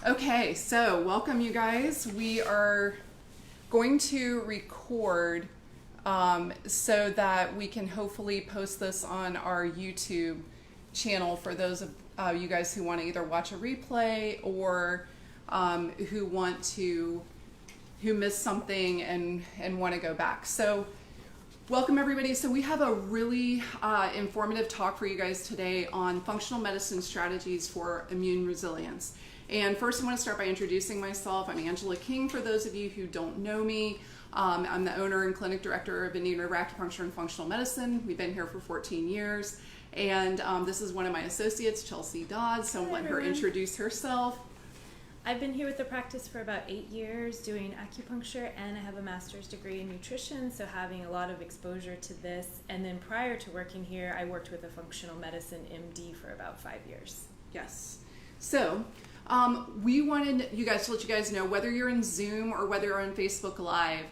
Okay, so welcome you guys. We are going to record so that we can hopefully post this on our YouTube channel for those of you guys who want to either watch a replay or who missed something and want to go back. So welcome everybody. So we have a really informative talk for you guys today on functional medicine strategies for immune resilience. And first I want to start by introducing myself. I'm Angela King, for those of you who don't know me. I'm the owner and clinic director of Integrative Acupuncture and Functional Medicine. We've been here for 14 years. And this is one of my associates, Chelsey Dodd, so I'll let her introduce herself. I've been here with the practice for about 8 years doing acupuncture, and I have a master's degree in nutrition, so having a lot of exposure to this. And then prior to working here, I worked with a functional medicine MD for about 5 years. Yes. So we wanted you guys to let you guys know, whether you're in Zoom or whether you're on Facebook Live,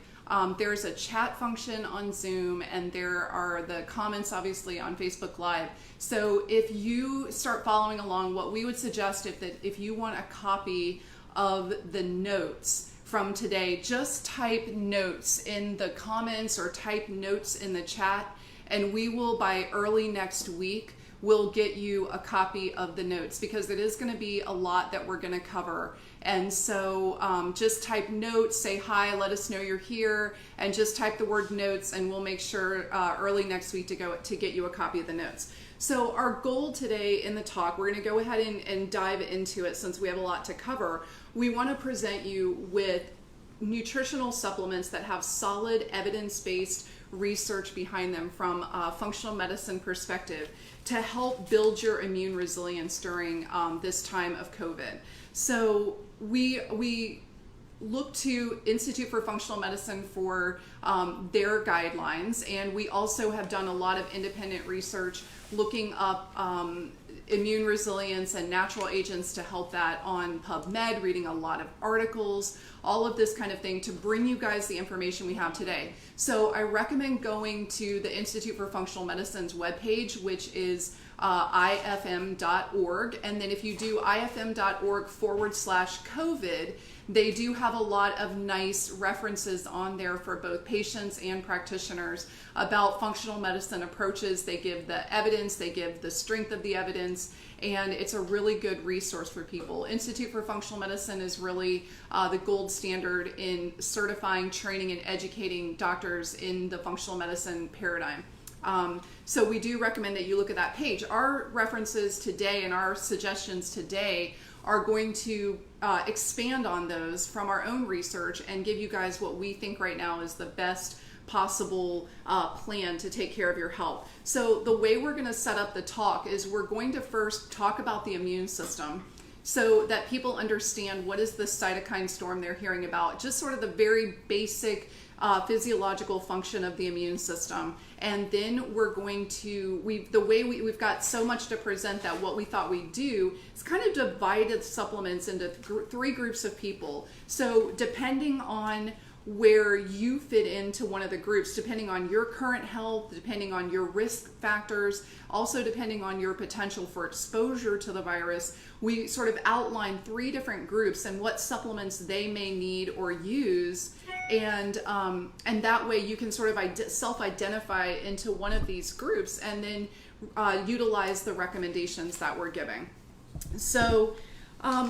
there's a chat function on Zoom, and there are the comments obviously on Facebook Live. So if you start following along, what we would suggest if you want a copy of the notes from today, just type notes in the comments or type notes in the chat, and we will, by early next week, we'll get you a copy of the notes, because it is going to be a lot that we're going to cover. And so just type notes, say hi, let us know you're here, and just type the word notes, and we'll make sure early next week to get you a copy of the notes. So our goal today in the talk, we're going to go ahead and dive into it since we have a lot to cover. We want to present you with nutritional supplements that have solid evidence-based research behind them from a functional medicine perspective to help build your immune resilience during this time of COVID. So we look to Institute for Functional Medicine for their guidelines, and we also have done a lot of independent research looking up immune resilience and natural agents to help that on PubMed, reading a lot of articles, all of this kind of thing to bring you guys the information we have today. So I recommend going to the Institute for Functional Medicine's webpage, which is ifm.org. And then if you do ifm.org/COVID, they do have a lot of nice references on there for both patients and practitioners about functional medicine approaches. They give the evidence, they give the strength of the evidence, and it's a really good resource for people. Institute for Functional Medicine is really the gold standard in certifying, training, and educating doctors in the functional medicine paradigm. So we do recommend that you look at that page. Our references today and our suggestions today are going to expand on those from our own research and give you guys what we think right now is the best possible plan to take care of your health. So the way we're going to set up the talk is we're going to first talk about the immune system so that people understand what is the cytokine storm they're hearing about, just sort of the very basic physiological function of the immune system. And then we're going to, we've got so much to present that what we thought we'd do is kind of divide the supplements into three groups of people. So depending on where you fit into one of the groups, depending on your current health, depending on your risk factors, also depending on your potential for exposure to the virus, we sort of outline three different groups and what supplements they may need or use. And that way you can sort of self-identify into one of these groups and then utilize the recommendations that we're giving. So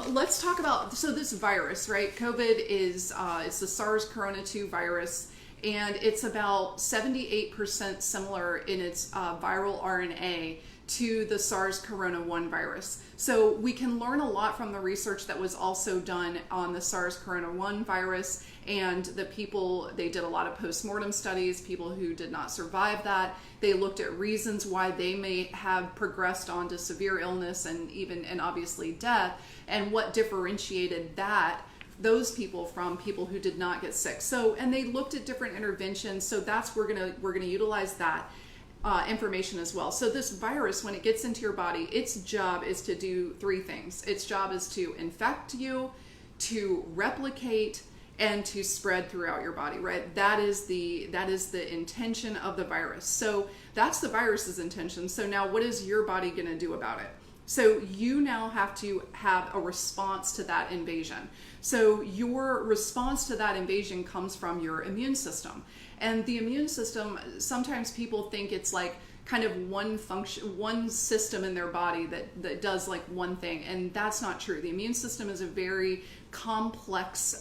let's talk about, this virus, right? COVID is it's the Sars Perona-2 virus, and it's about 78% similar in its viral RNA to the Sars Corona-1 virus. So we can learn a lot from the research that was also done on the Sars Corona-1 virus, and they did a lot of post-mortem studies, people who did not survive that. They looked at reasons why they may have progressed on to severe illness and obviously death, and what differentiated those people from people who did not get sick. So, and they looked at different interventions. So we're gonna utilize that information as well. So this virus, when it gets into your body, its job is to do three things. Its job is to infect you, to replicate, and to spread throughout your body, right? That is the intention of the virus. So that's the virus's intention. So now what is your body going to do about it? So you now have to have a response to that invasion. So your response to that invasion comes from your immune system. And the immune system, sometimes people think it's like kind of one function, one system in their body that does like one thing. And that's not true. The immune system is a very complex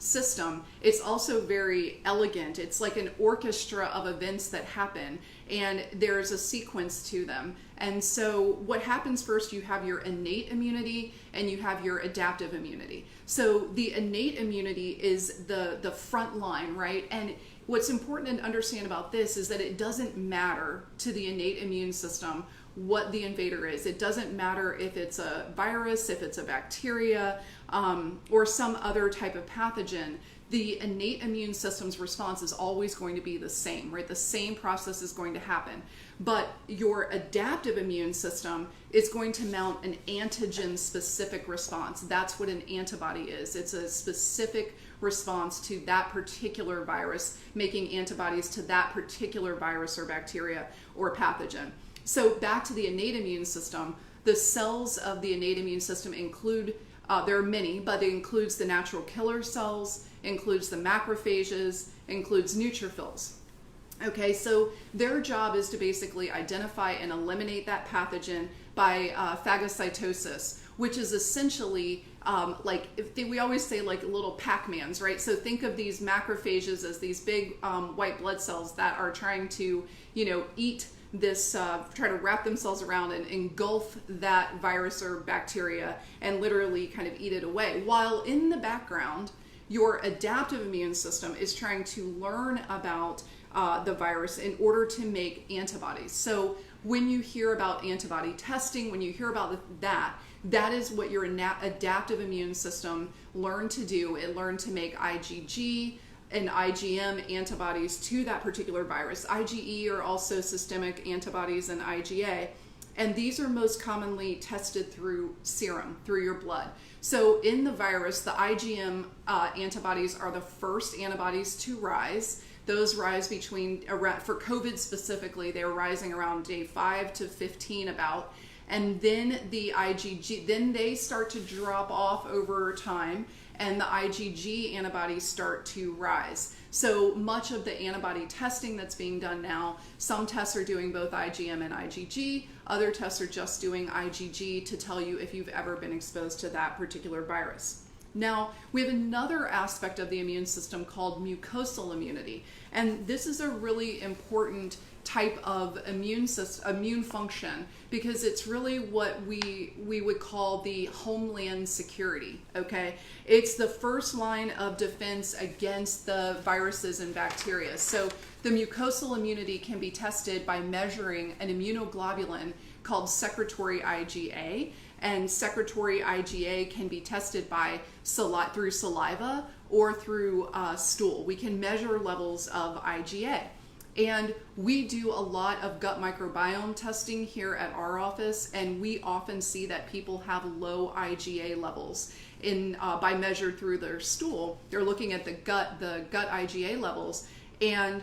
system. It's also very elegant. It's like an orchestra of events that happen, and there's a sequence to them. And so what happens first, you have your innate immunity and you have your adaptive immunity. So the innate immunity is the front line, right? And what's important to understand about this is that it doesn't matter to the innate immune system what the invader is. It doesn't matter if it's a virus, if it's a bacteria, or some other type of pathogen. The innate immune system's response is always going to be the same, right? The same process is going to happen. But your adaptive immune system is going to mount an antigen-specific response. That's what an antibody is. It's a specific response to that particular virus, making antibodies to that particular virus or bacteria or pathogen. So back to the innate immune system, the cells of the innate immune system include, there are many, but it includes the natural killer cells, includes the macrophages, includes neutrophils. Okay, so their job is to basically identify and eliminate that pathogen by phagocytosis, which is essentially we always say like little Pac-Mans, right? So think of these macrophages as these big white blood cells that are trying to, eat this, try to wrap themselves around and engulf that virus or bacteria and literally kind of eat it away. While in the background, your adaptive immune system is trying to learn about the virus in order to make antibodies. So when you hear about antibody testing, when you hear about that is what your adaptive immune system learned to do. It learned to make IgG and IgM antibodies to that particular virus. IgE are also systemic antibodies and IgA. And these are most commonly tested through serum, through your blood. So in the virus, the IgM antibodies are the first antibodies to rise. Those rise for COVID specifically, they're rising around day 5 to 15 about. And then the IgG, then they start to drop off over time, and the IgG antibodies start to rise. So much of the antibody testing that's being done now, some tests are doing both IgM and IgG, other tests are just doing IgG to tell you if you've ever been exposed to that particular virus. Now, we have another aspect of the immune system called mucosal immunity, and this is a really important type of immune function because it's really what we would call the homeland security, okay? It's the first line of defense against the viruses and bacteria. So the mucosal immunity can be tested by measuring an immunoglobulin called secretory IgA, and secretory IgA can be tested by through saliva or through stool. We can measure levels of IgA. And we do a lot of gut microbiome testing here at our office, and we often see that people have low IgA levels by measured through their stool. They're looking at the gut IgA levels, and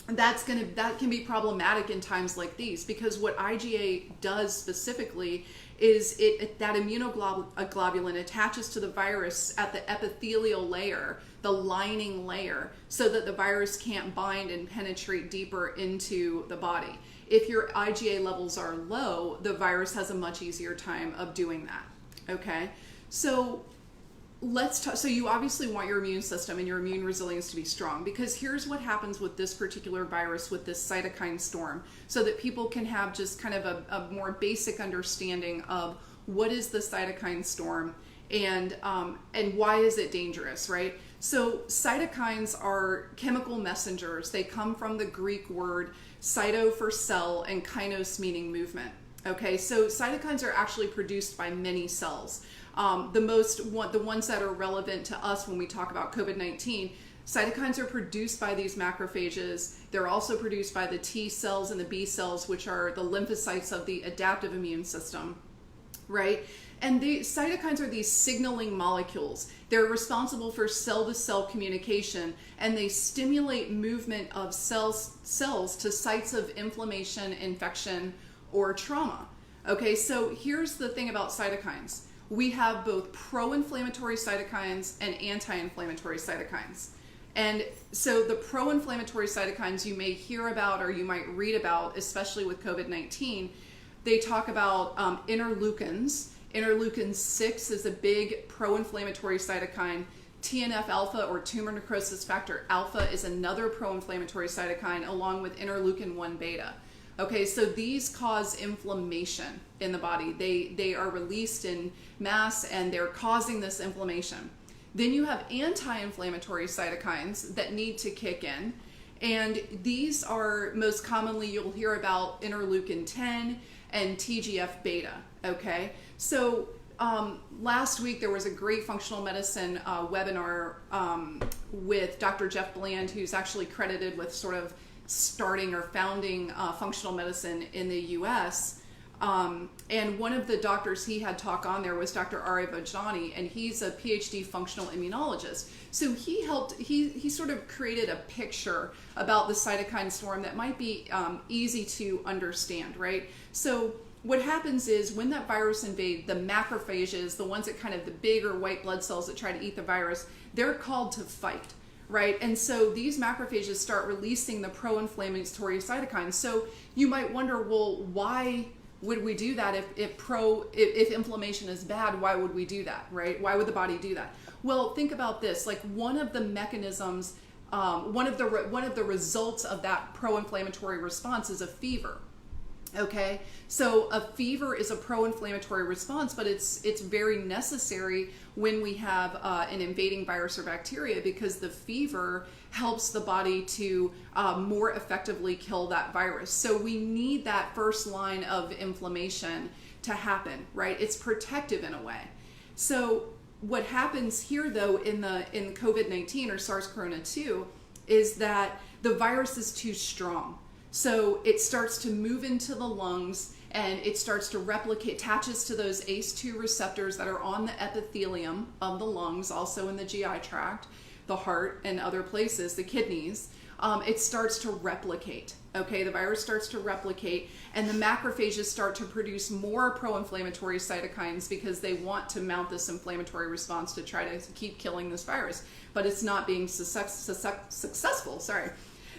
that can be problematic in times like these, because what IgA does specifically is that immunoglobulin attaches to the virus at the epithelial layer, the lining layer, so that the virus can't bind and penetrate deeper into the body. If your IgA levels are low, the virus has a much easier time of doing that. Okay, so so you obviously want your immune system and your immune resilience to be strong, because here's what happens with this particular virus, with this cytokine storm, so that people can have just kind of a more basic understanding of what is the cytokine storm and why is it dangerous, right? So cytokines are chemical messengers. They come from the Greek word cyto for cell and kainos meaning movement. Okay, so cytokines are actually produced by many cells. The ones that are relevant to us when we talk about COVID-19, cytokines are produced by these macrophages. They're also produced by the T cells and the B cells, which are the lymphocytes of the adaptive immune system, right? And the cytokines are these signaling molecules. They're responsible for cell-to-cell communication, and they stimulate movement of cells to sites of inflammation, infection, or trauma. Okay, so here's the thing about cytokines. We have both pro-inflammatory cytokines and anti-inflammatory cytokines. And so the pro-inflammatory cytokines you may hear about or you might read about, especially with COVID-19, they talk about interleukins. Interleukin 6 is a big pro-inflammatory cytokine. TNF alpha, or tumor necrosis factor alpha, is another pro-inflammatory cytokine, along with interleukin 1 beta. Okay, so these cause inflammation in the body. They are released in mass and they're causing this inflammation. Then you have anti-inflammatory cytokines that need to kick in. And these are most commonly, you'll hear about interleukin 10 and TGF beta. Okay, so last week there was a great functional medicine webinar with Dr. Jeff Bland, who's actually credited with sort of starting or founding functional medicine in the US. And one of the doctors he had talk on there was Dr. Ari Vajani, and he's a PhD functional immunologist. So he sort of created a picture about the cytokine storm that might be easy to understand, right? So what happens is when that virus invades, the macrophages, the ones that kind of the bigger white blood cells that try to eat the virus, they're called to fight. Right, and so these macrophages start releasing the pro-inflammatory cytokines. So you might wonder, well, why would we do that if inflammation is bad? Why would we do that, right? Why would the body do that? Well, think about this. Like one of the mechanisms, one of the results of that pro-inflammatory response is a fever. Okay, so a fever is a pro-inflammatory response, but it's very necessary when we have an invading virus or bacteria, because the fever helps the body to more effectively kill that virus. So we need that first line of inflammation to happen, right? It's protective in a way. So what happens here, though, in COVID-19 or Sars Perona-2 is that the virus is too strong. So it starts to move into the lungs and it starts to replicate, attaches to those ACE2 receptors that are on the epithelium of the lungs, also in the GI tract, the heart, and other places, the kidneys. It starts to replicate. Okay, the virus starts to replicate, and the macrophages start to produce more pro-inflammatory cytokines because they want to mount this inflammatory response to try to keep killing this virus, but it's not being successful.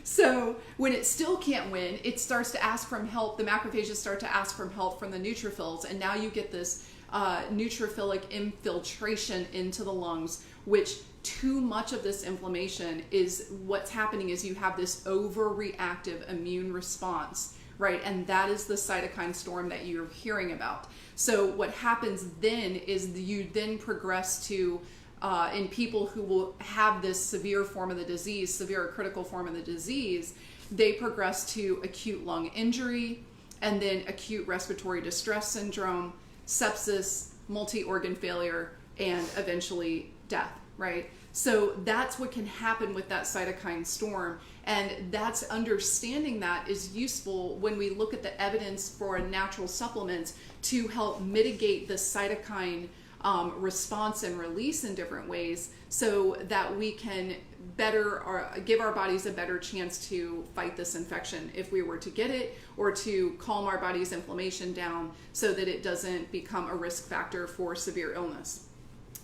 So when it still can't win, it starts to ask for help. The macrophages start to ask for help from the neutrophils, and now you get this neutrophilic infiltration into the lungs, which too much of this inflammation is what's happening is you have this overreactive immune response, right? And that is the cytokine storm that you're hearing about. So what happens then is you then progress to in people who will have this severe form of the disease, severe or critical form of the disease, they progress to acute lung injury, and then acute respiratory distress syndrome, sepsis, multi-organ failure, and eventually death, right? So that's what can happen with that cytokine storm, and that's understanding that is useful when we look at the evidence for natural supplements to help mitigate the cytokine response and release in different ways, so that we can better give our bodies a better chance to fight this infection if we were to get it, or to calm our body's inflammation down so that it doesn't become a risk factor for severe illness.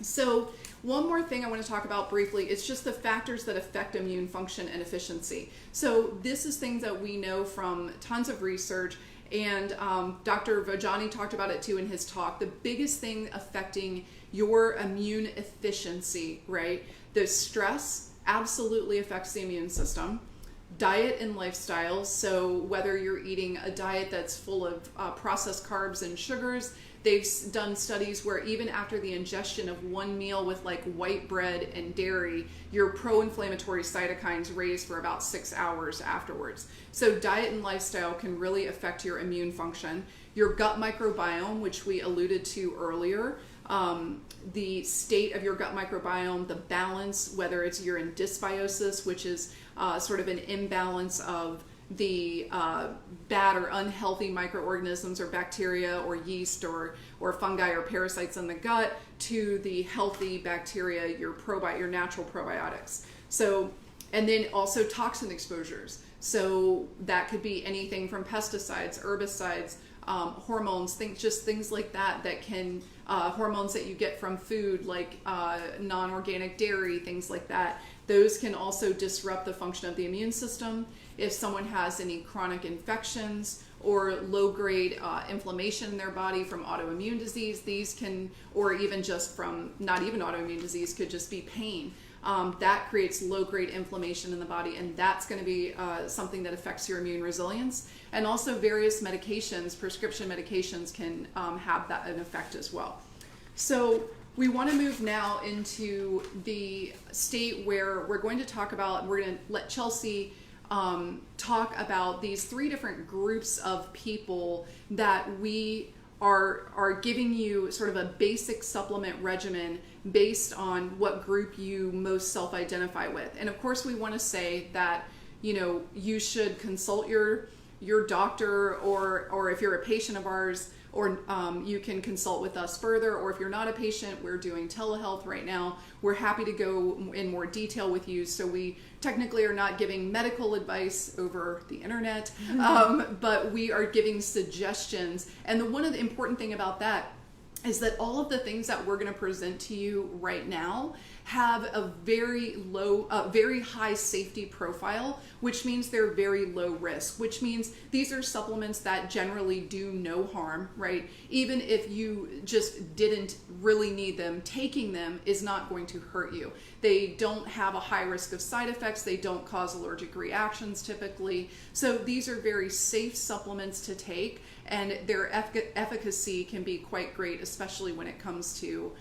So one more thing I want to talk about briefly is just the factors that affect immune function and efficiency. So this is things that we know from tons of research, and Dr. Vajani talked about it too in his talk. The biggest thing affecting your immune efficiency, right? The stress absolutely affects the immune system. Diet and lifestyle, so whether you're eating a diet that's full of processed carbs and sugars, they've done studies where even after the ingestion of one meal with like white bread and dairy, your pro-inflammatory cytokines raise for about 6 hours afterwards. So diet and lifestyle can really affect your immune function. Your gut microbiome, which we alluded to earlier, the state of your gut microbiome, the balance, whether you're in dysbiosis, which is sort of an imbalance of the bad or unhealthy microorganisms or bacteria or yeast or fungi or parasites in the gut, to the healthy bacteria, your natural probiotics. So, and then also toxin exposures. So that could be anything from pesticides, herbicides, hormones, things like that can, hormones that you get from food, like non-organic dairy, things like that. Those can also disrupt the function of the immune system. If someone has any chronic infections or low-grade inflammation in their body from autoimmune disease, these can, or even just from not even autoimmune disease, could just be pain. That creates low-grade inflammation in the body, and that's going to be something that affects your immune resilience. And also various medications, prescription medications, can have that an effect as well. So we want to move now into the state where we're going to talk about, we're going to let Chelsey talk about these 3 different groups of people that we are giving you sort of a basic supplement regimen based on what group you most self-identify with. And of course we want to say that, you know, you should consult your doctor, or if you're a patient of ours, or you can consult with us further, or if you're not a patient, we're doing telehealth right now. We're happy to go in more detail with you. So we technically are not giving medical advice over the internet, but we are giving suggestions. And one of the important thing about that is that all of the things that we're going to present to you right now have a very high safety profile, which means they're very low risk, which means these are supplements that generally do no harm, right? Even if you just didn't really need them, taking them is not going to hurt you. They don't have a high risk of side effects. They don't cause allergic reactions typically. So these are very safe supplements to take, and their efficacy can be quite great, especially when it comes to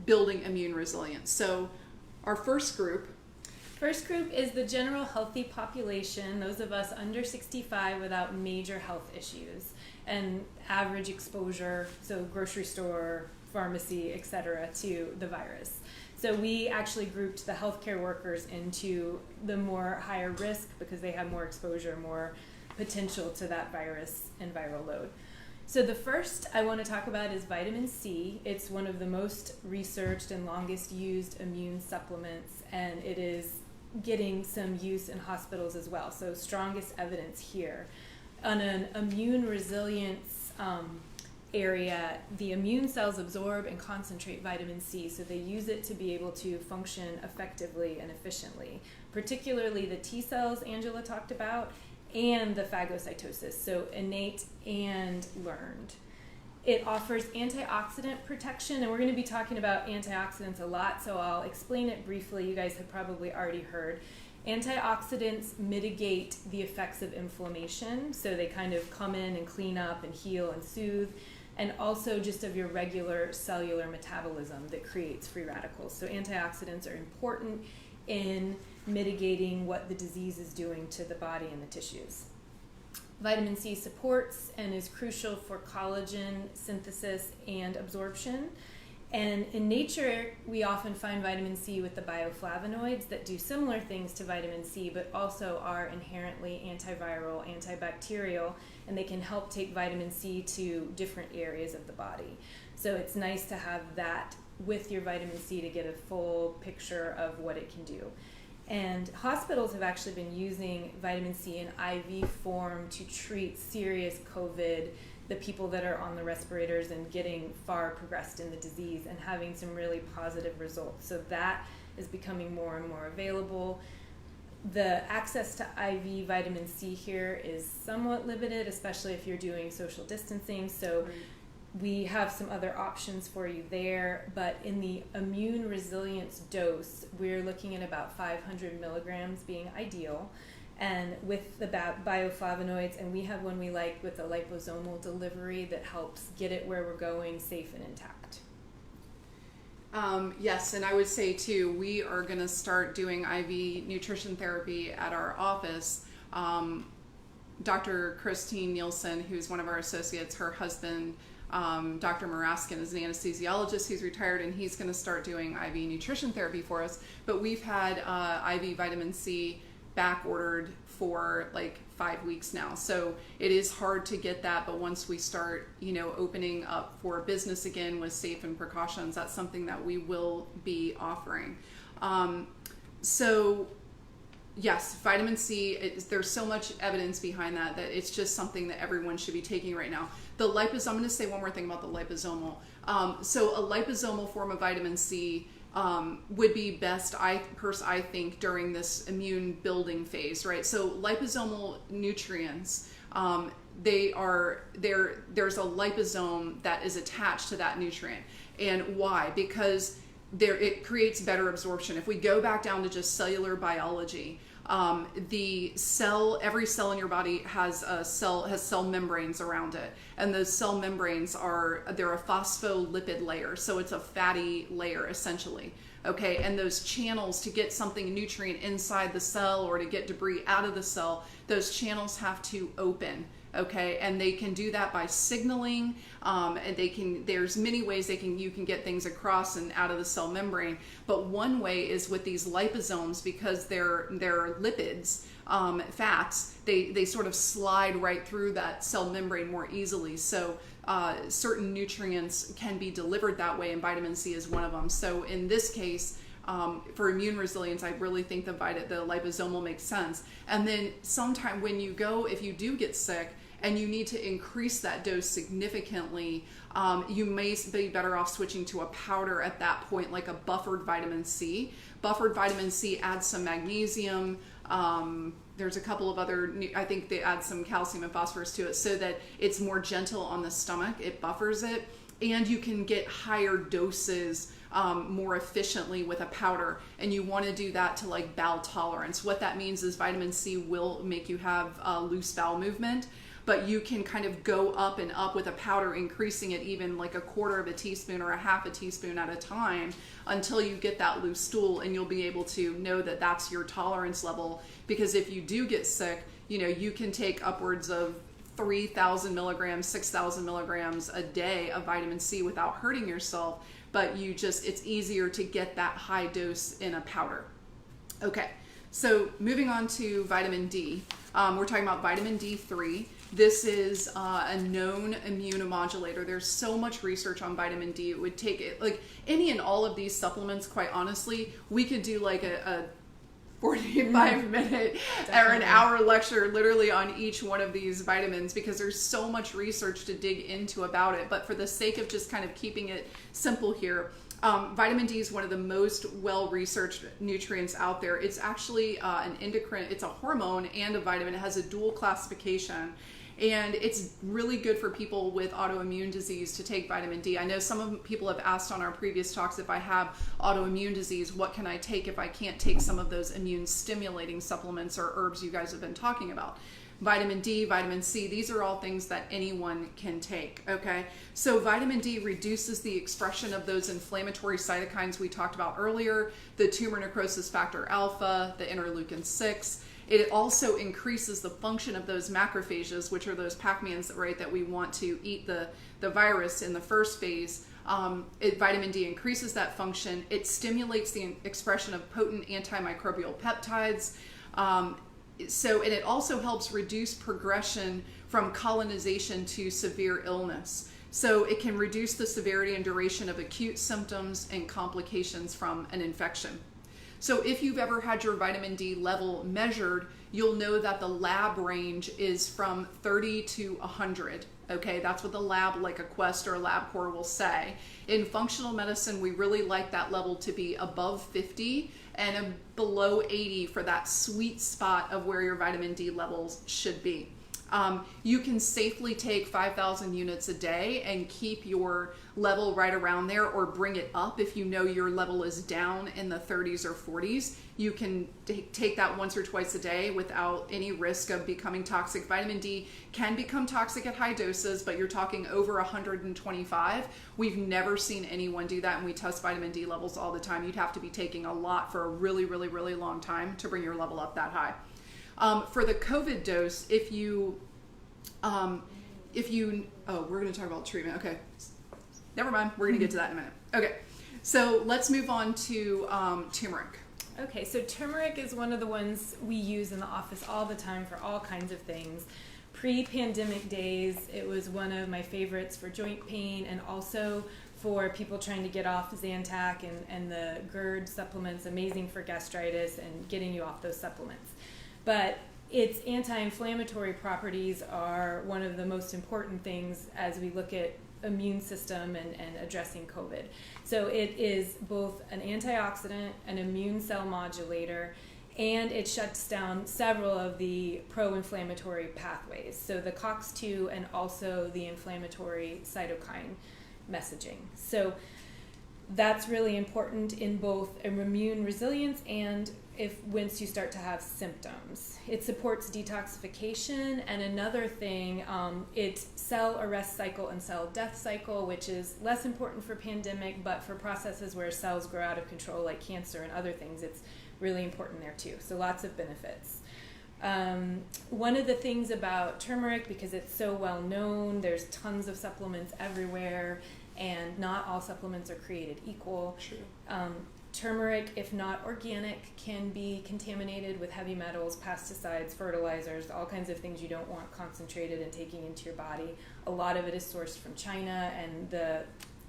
building immune resilience. So our first group is the general healthy population, those of us under 65 without major health issues and average exposure, so grocery store, pharmacy, etc., to the virus. So we actually grouped the healthcare workers into the more higher risk because they have more exposure, more potential to that virus and viral load. So the first I want to talk about is vitamin C. It's one of the most researched and longest used immune supplements, and it is getting some use in hospitals as well. So strongest evidence here. On an immune resilience area, the immune cells absorb and concentrate vitamin C, so they use it to be able to function effectively and efficiently, particularly the T cells Angela talked about, and the phagocytosis, so innate and learned. It offers antioxidant protection, and we're going to be talking about antioxidants a lot, so I'll explain it briefly. You guys have probably already heard. Antioxidants mitigate the effects of inflammation, so they kind of come in and clean up and heal and soothe, and also just of your regular cellular metabolism that creates free radicals. So antioxidants are important in mitigating what the disease is doing to the body and the tissues. Vitamin C supports and is crucial for collagen synthesis and absorption. And in nature, we often find vitamin C with the bioflavonoids that do similar things to vitamin C, but also are inherently antiviral, antibacterial, and they can help take vitamin C to different areas of the body. So it's nice to have that with your vitamin C to get a full picture of what it can do. And hospitals have actually been using vitamin C in IV form to treat serious COVID, the people that are on the respirators and getting far progressed in the disease and having some really positive results. So that is becoming more and more available. The access to IV vitamin C here is somewhat limited, especially if you're doing social distancing. So we have some other options for you there, but in the immune resilience dose, we're looking at about 500 milligrams being ideal. And with the bioflavonoids, and we have one we like with a liposomal delivery that helps get it where we're going safe and intact. Yes, and I would say too, we are going to start doing IV nutrition therapy at our office. Dr. Christine Nielsen, who's one of our associates, her husband, Dr. Maraskin, is an anesthesiologist. He's retired, and he's going to start doing IV nutrition therapy for us. But we've had IV vitamin C back ordered for like 5 weeks now. So it is hard to get that, but once we start, opening up for business again with safe and precautions, that's something that we will be offering. So Yes, vitamin C, there's so much evidence behind that it's just something that everyone should be taking right now. I'm going to say one more thing about the liposomal. So a liposomal form of vitamin C would be best, I think, during this immune building phase, right? So liposomal nutrients, there's a liposome that is attached to that nutrient. And why? Because it creates better absorption. If we go back down to just cellular biology, every cell in your body has cell membranes around it, and those cell membranes they're a phospholipid layer, so it's a fatty layer essentially. Okay, and those channels to get something nutrient inside the cell or to get debris out of the cell, those channels have to open. Okay, and they can do that by signaling, and there's many ways you can get things across and out of the cell membrane, but one way is with these liposomes, because they're lipids, fats, they sort of slide right through that cell membrane more easily, so certain nutrients can be delivered that way, and vitamin C is one of them. So in this case, for immune resilience, I really think the liposomal makes sense. And then sometime if you do get sick and you need to increase that dose significantly, you may be better off switching to a powder at that point, like a buffered vitamin C. Buffered vitamin C adds some magnesium. There's a couple of other, I think they add some calcium and phosphorus to it so that it's more gentle on the stomach. It buffers it, and you can get higher doses more efficiently with a powder, and you want to do that to like bowel tolerance. What that means is vitamin C will make you have loose bowel movement, but you can kind of go up and up with a powder, increasing it even like a quarter of a teaspoon or a half a teaspoon at a time until you get that loose stool, and you'll be able to know that that's your tolerance level. Because if you do get sick, you can take upwards of 3,000 milligrams, 6,000 milligrams a day of vitamin C without hurting yourself, but it's easier to get that high dose in a powder. Okay, so moving on to vitamin D. We're talking about vitamin D3. This is a known immunomodulator. There's so much research on vitamin D. It would take it, like any and all of these supplements, quite honestly, we could do like a 45-minute or an hour lecture literally on each one of these vitamins, because there's so much research to dig into about it. But for the sake of just kind of keeping it simple here, vitamin D is one of the most well-researched nutrients out there. It's actually an endocrine, it's a hormone and a vitamin. It has a dual classification. And it's really good for people with autoimmune disease to take vitamin D. I know some people have asked on our previous talks, if I have autoimmune disease, what can I take if I can't take some of those immune stimulating supplements or herbs you guys have been talking about? Vitamin D, vitamin C, these are all things that anyone can take, okay? So vitamin D reduces the expression of those inflammatory cytokines we talked about earlier, the tumor necrosis factor alpha, the interleukin 6. It also increases the function of those macrophages, which are those Pac-Mans, right, that we want to eat the virus in the first phase. Vitamin D increases that function. It stimulates the expression of potent antimicrobial peptides. And it also helps reduce progression from colonization to severe illness. So it can reduce the severity and duration of acute symptoms and complications from an infection. So if you've ever had your vitamin D level measured, you'll know that the lab range is from 30 to 100. Okay, that's what the lab, like a Quest or a LabCorp, will say. In functional medicine, we really like that level to be above 50 and below 80 for that sweet spot of where your vitamin D levels should be. You can safely take 5,000 units a day and keep your level right around there, or bring it up if you know your level is down in the 30s or 40s. You can take that once or twice a day without any risk of becoming toxic. Vitamin D can become toxic at high doses, but you're talking over 125. We've never seen anyone do that, and we test vitamin D levels all the time. You'd have to be taking a lot for a really, really, really long time to bring your level up that high. For the COVID dose, we're going to talk about treatment. Okay, never mind. We're going to get to that in a minute. Okay, so let's move on to turmeric. Okay, so turmeric is one of the ones we use in the office all the time for all kinds of things. Pre-pandemic days, it was one of my favorites for joint pain and also for people trying to get off Zantac and the GERD supplements, amazing for gastritis and getting you off those supplements. But its anti-inflammatory properties are one of the most important things as we look at immune system and addressing COVID. So it is both an antioxidant, an immune cell modulator, and it shuts down several of the pro-inflammatory pathways. So the COX-2 and also the inflammatory cytokine messaging. So that's really important in both immune resilience and once you start to have symptoms. It supports detoxification, and another thing, it's cell arrest cycle and cell death cycle, which is less important for pandemic, but for processes where cells grow out of control like cancer and other things, it's really important there too. So lots of benefits. One of the things about turmeric, because it's so well known, there's tons of supplements everywhere, and not all supplements are created equal. True. Turmeric, if not organic, can be contaminated with heavy metals, pesticides, fertilizers, all kinds of things you don't want concentrated and taking into your body. A lot of it is sourced from China, and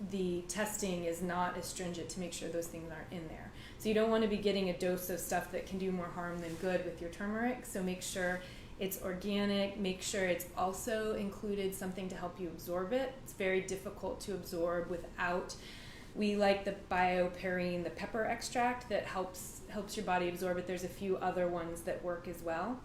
the testing is not as stringent to make sure those things aren't in there. So you don't want to be getting a dose of stuff that can do more harm than good with your turmeric. So make sure it's organic. Make sure it's also included something to help you absorb it. It's very difficult to absorb without. We like the bioperine, the pepper extract that helps your body absorb it. There's a few other ones that work as well.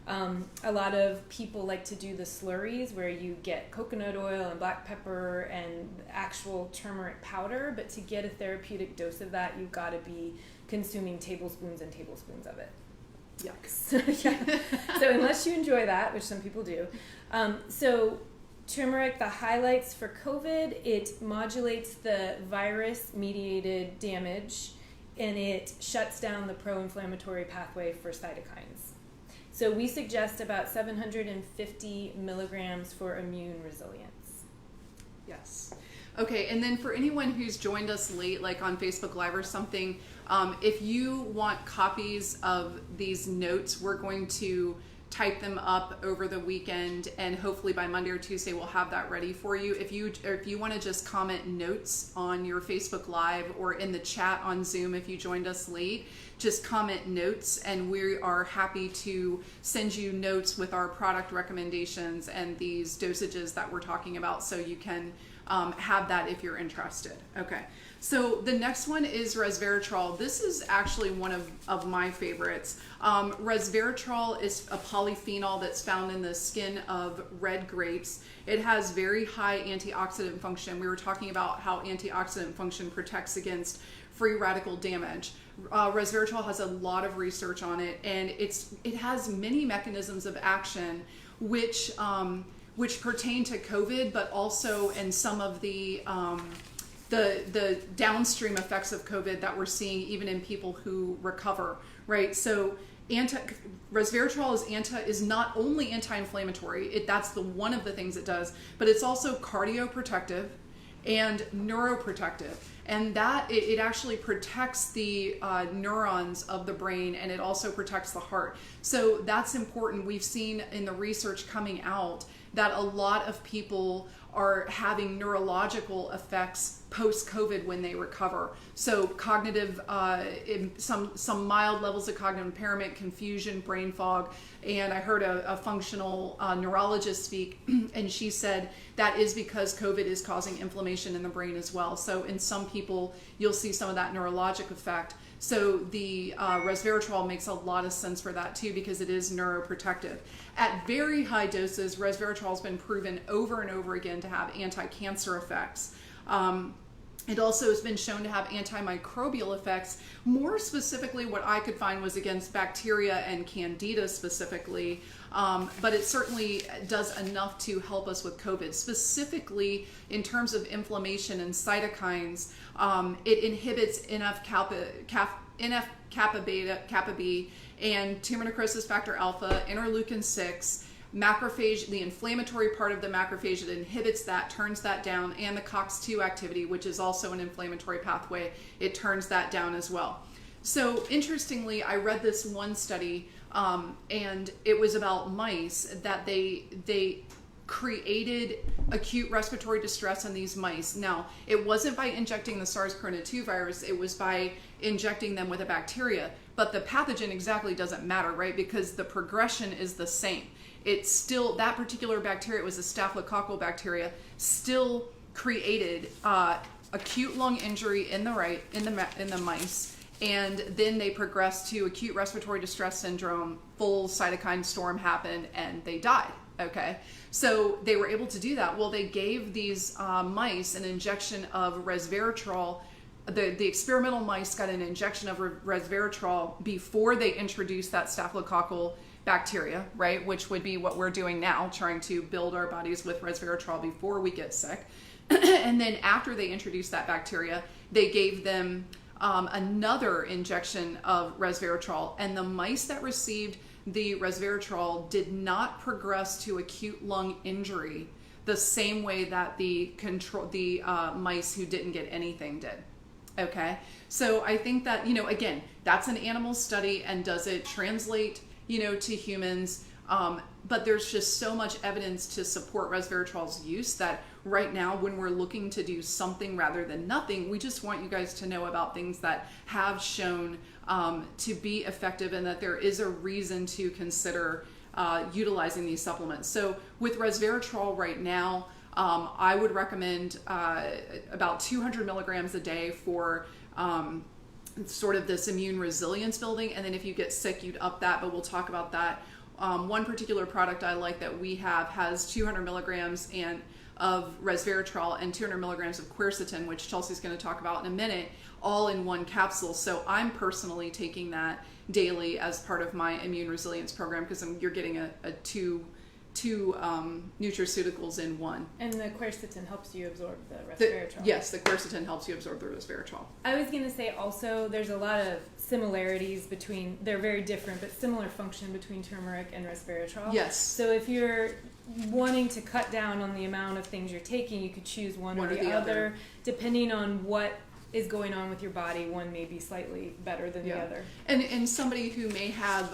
A lot of people like to do the slurries where you get coconut oil and black pepper and actual turmeric powder, but to get a therapeutic dose of that, you've got to be consuming tablespoons and tablespoons of it. Yuck. Yeah. So unless you enjoy that, which some people do. So turmeric, the highlights for COVID, it modulates the virus-mediated damage, and it shuts down the pro-inflammatory pathway for cytokines. So we suggest about 750 milligrams for immune resilience. Yes. Okay, and then for anyone who's joined us late, like on Facebook Live or something, if you want copies of these notes, we're going to type them up over the weekend, and hopefully by Monday or Tuesday we'll have that ready for you. If you want to just comment notes on your Facebook Live or in the chat on Zoom, if you joined us late, just comment notes, and we are happy to send you notes with our product recommendations and these dosages that we're talking about, so you can have that if you're interested. Okay, so the next one is Resveratrol. This is actually one of my favorites. Resveratrol is a polyphenol that's found in the skin of red grapes. It has very high antioxidant function. We were talking about how antioxidant function protects against free radical damage. Resveratrol has a lot of research on it, and it has many mechanisms of action which pertain to COVID, but also in some of the downstream effects of COVID that we're seeing even in people who recover, right? So resveratrol is not only anti-inflammatory, that's one of the things it does, but it's also cardioprotective and neuroprotective. And that it actually protects the neurons of the brain, and it also protects the heart. So that's important. We've seen in the research coming out that a lot of people are having neurological effects post-COVID when they recover. So cognitive, some mild levels of cognitive impairment, confusion, brain fog. And I heard a functional neurologist speak, and she said that is because COVID is causing inflammation in the brain as well. So in some people, you'll see some of that neurologic effect. So the resveratrol makes a lot of sense for that too, because it is neuroprotective. At very high doses, resveratrol has been proven over and over again to have anti-cancer effects. It also has been shown to have antimicrobial effects. More specifically, what I could find was against bacteria and candida specifically, but it certainly does enough to help us with COVID. Specifically, in terms of inflammation and cytokines, it inhibits NF-kappa B and tumor necrosis factor alpha, interleukin-6, macrophage, the inflammatory part of the macrophage, it inhibits that, turns that down, and the COX-2 activity, which is also an inflammatory pathway, it turns that down as well. So interestingly, I read this one study, and it was about mice that they created acute respiratory distress in these mice. Now, it wasn't by injecting the Sars Perona-Virus, it was by injecting them with a bacteria. But the pathogen exactly doesn't matter, right? Because the progression is the same. It's still, that particular bacteria, it was a staphylococcal bacteria, still created acute lung injury in the mice, and then they progressed to acute respiratory distress syndrome, full cytokine storm happened, and they died. Okay, so they were able to do that. Well, they gave these mice an injection of resveratrol. The experimental mice got an injection of resveratrol before they introduced that staphylococcal bacteria, right? Which would be what we're doing now, trying to build our bodies with resveratrol before we get sick. And then after they introduced that bacteria, they gave them another injection of resveratrol. And the mice that received the resveratrol did not progress to acute lung injury the same way that the mice who didn't get anything did. Okay, so I think that, again, that's an animal study, and does it translate, to humans? But there's just so much evidence to support resveratrol's use that right now, when we're looking to do something rather than nothing, we just want you guys to know about things that have shown to be effective, and that there is a reason to consider utilizing these supplements. So with resveratrol right now, I would recommend about 200 milligrams a day for sort of this immune resilience building. And then if you get sick, you'd up that, but we'll talk about that. One particular product I like that we have has 200 milligrams of resveratrol and 200 milligrams of quercetin, which Chelsey's going to talk about in a minute, all in one capsule. So I'm personally taking that daily as part of my immune resilience program, because you're getting a two nutraceuticals in one. And the quercetin helps you absorb the resveratrol. Yes, the quercetin helps you absorb the resveratrol. I was going to say also there's a lot of similarities between, they're very different, but similar function between turmeric and resveratrol. Yes. So if you're wanting to cut down on the amount of things you're taking, you could choose one or the other, depending on what is going on with your body. One may be slightly better than the other. And somebody who may have,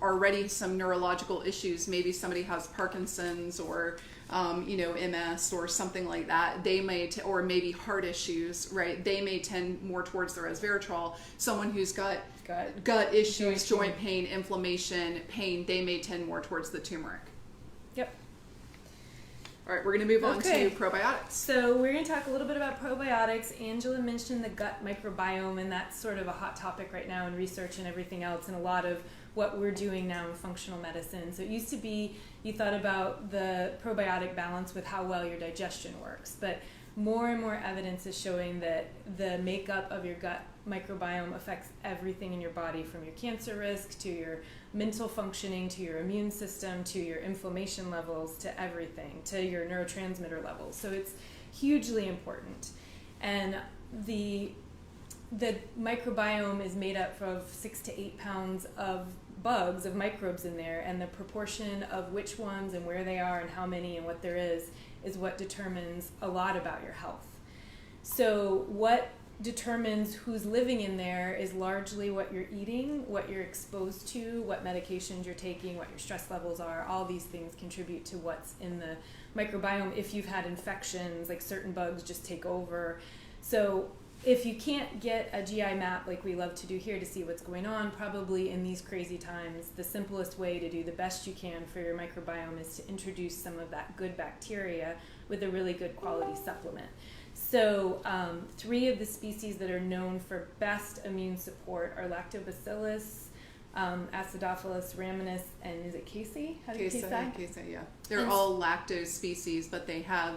already some neurological issues, maybe somebody has Parkinson's or, MS or something like that, they may, or maybe heart issues, right? They may tend more towards the resveratrol. Someone who's got gut issues, joint pain, inflammation, pain, they may tend more towards the turmeric. Yep. All right, we're going to move on to probiotics. So we're going to talk a little bit about probiotics. Angela mentioned the gut microbiome, and that's sort of a hot topic right now in research and everything else, and a lot of what we're doing now in functional medicine. So it used to be you thought about the probiotic balance with how well your digestion works, but more and more evidence is showing that the makeup of your gut microbiome affects everything in your body, from your cancer risk to your mental functioning to your immune system to your inflammation levels to everything, to your neurotransmitter levels. So it's hugely important. And the microbiome is made up of 6 to 8 pounds of bugs, of microbes in there, and the proportion of which ones and where they are and how many and what there is what determines a lot about your health. So what determines who's living in there is largely what you're eating, what you're exposed to, what medications you're taking, what your stress levels are. All these things contribute to what's in the microbiome. If you've had infections, like certain bugs just take over. So if you can't get a GI map like we love to do here to see what's going on, probably in these crazy times, the simplest way to do the best you can for your microbiome is to introduce some of that good bacteria with a really good quality supplement. So 3 of the species that are known for best immune support are Lactobacillus, Acidophilus rhamnus, and is it Casey? How do you say that? Casey, yeah. They're all lactose species, but they have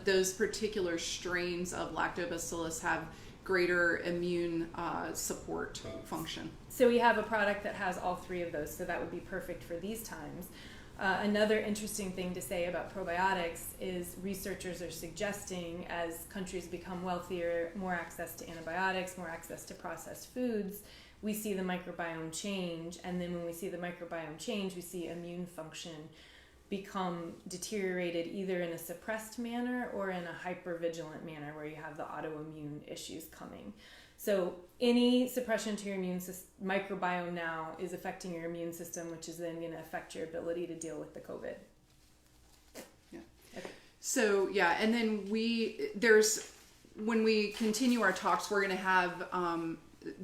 those particular strains of Lactobacillus have greater immune support function. So we have a product that has all 3 of those, so that would be perfect for these times. Another interesting thing to say about probiotics is researchers are suggesting as countries become wealthier, more access to antibiotics, more access to processed foods, we see the microbiome change. And then when we see the microbiome change, we see immune function become deteriorated either in a suppressed manner or in a hypervigilant manner where you have the autoimmune issues coming. So any suppression to your immune microbiome now is affecting your immune system, which is then going to affect your ability to deal with the COVID. So yeah, and then when we continue our talks, we're going to have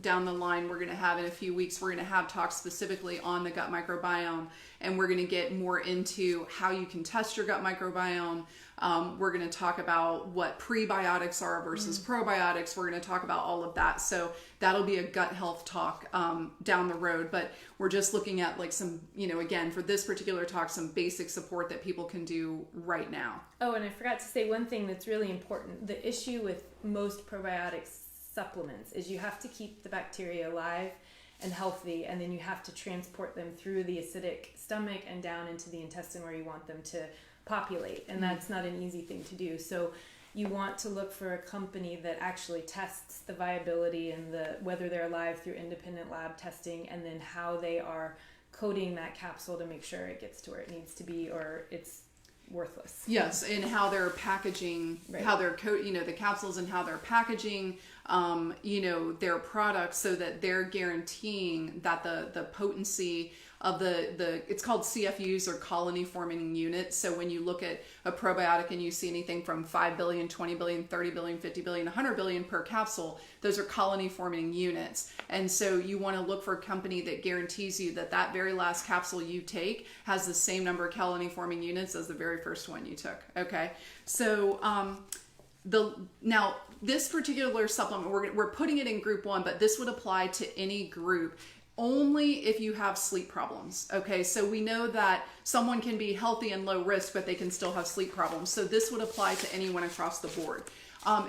down the line, we're going to have in a few weeks, we're going to have talks specifically on the gut microbiome, and we're going to get more into how you can test your gut microbiome. We're going to talk about what prebiotics are versus probiotics. We're going to talk about all of that. So that'll be a gut health talk down the road. But we're just looking at like some, again, for this particular talk, some basic support that people can do right now. Oh, and I forgot to say one thing that's really important. The issue with most probiotics supplements is you have to keep the bacteria alive and healthy, and then you have to transport them through the acidic stomach and down into the intestine where you want them to populate, and that's not an easy thing to do. So you want to look for a company that actually tests the viability and whether they're alive through independent lab testing, and then how they are coating that capsule to make sure it gets to where it needs to be, or it's worthless. Yes, and how they're packaging, how they're the capsules, and how they're packaging their products, so that they're guaranteeing that the potency of the it's called CFUs, or colony forming units. So when you look at a probiotic and you see anything from 5 billion, 20 billion, 30 billion, 50 billion, 100 billion per capsule, those are colony forming units. And so you want to look for a company that guarantees you that very last capsule you take has the same number of colony forming units as the very first one you took. Okay. So now this particular supplement, we're putting it in group 1, but this would apply to any group only if you have sleep problems. Okay, so we know that someone can be healthy and low risk, but they can still have sleep problems. So this would apply to anyone across the board.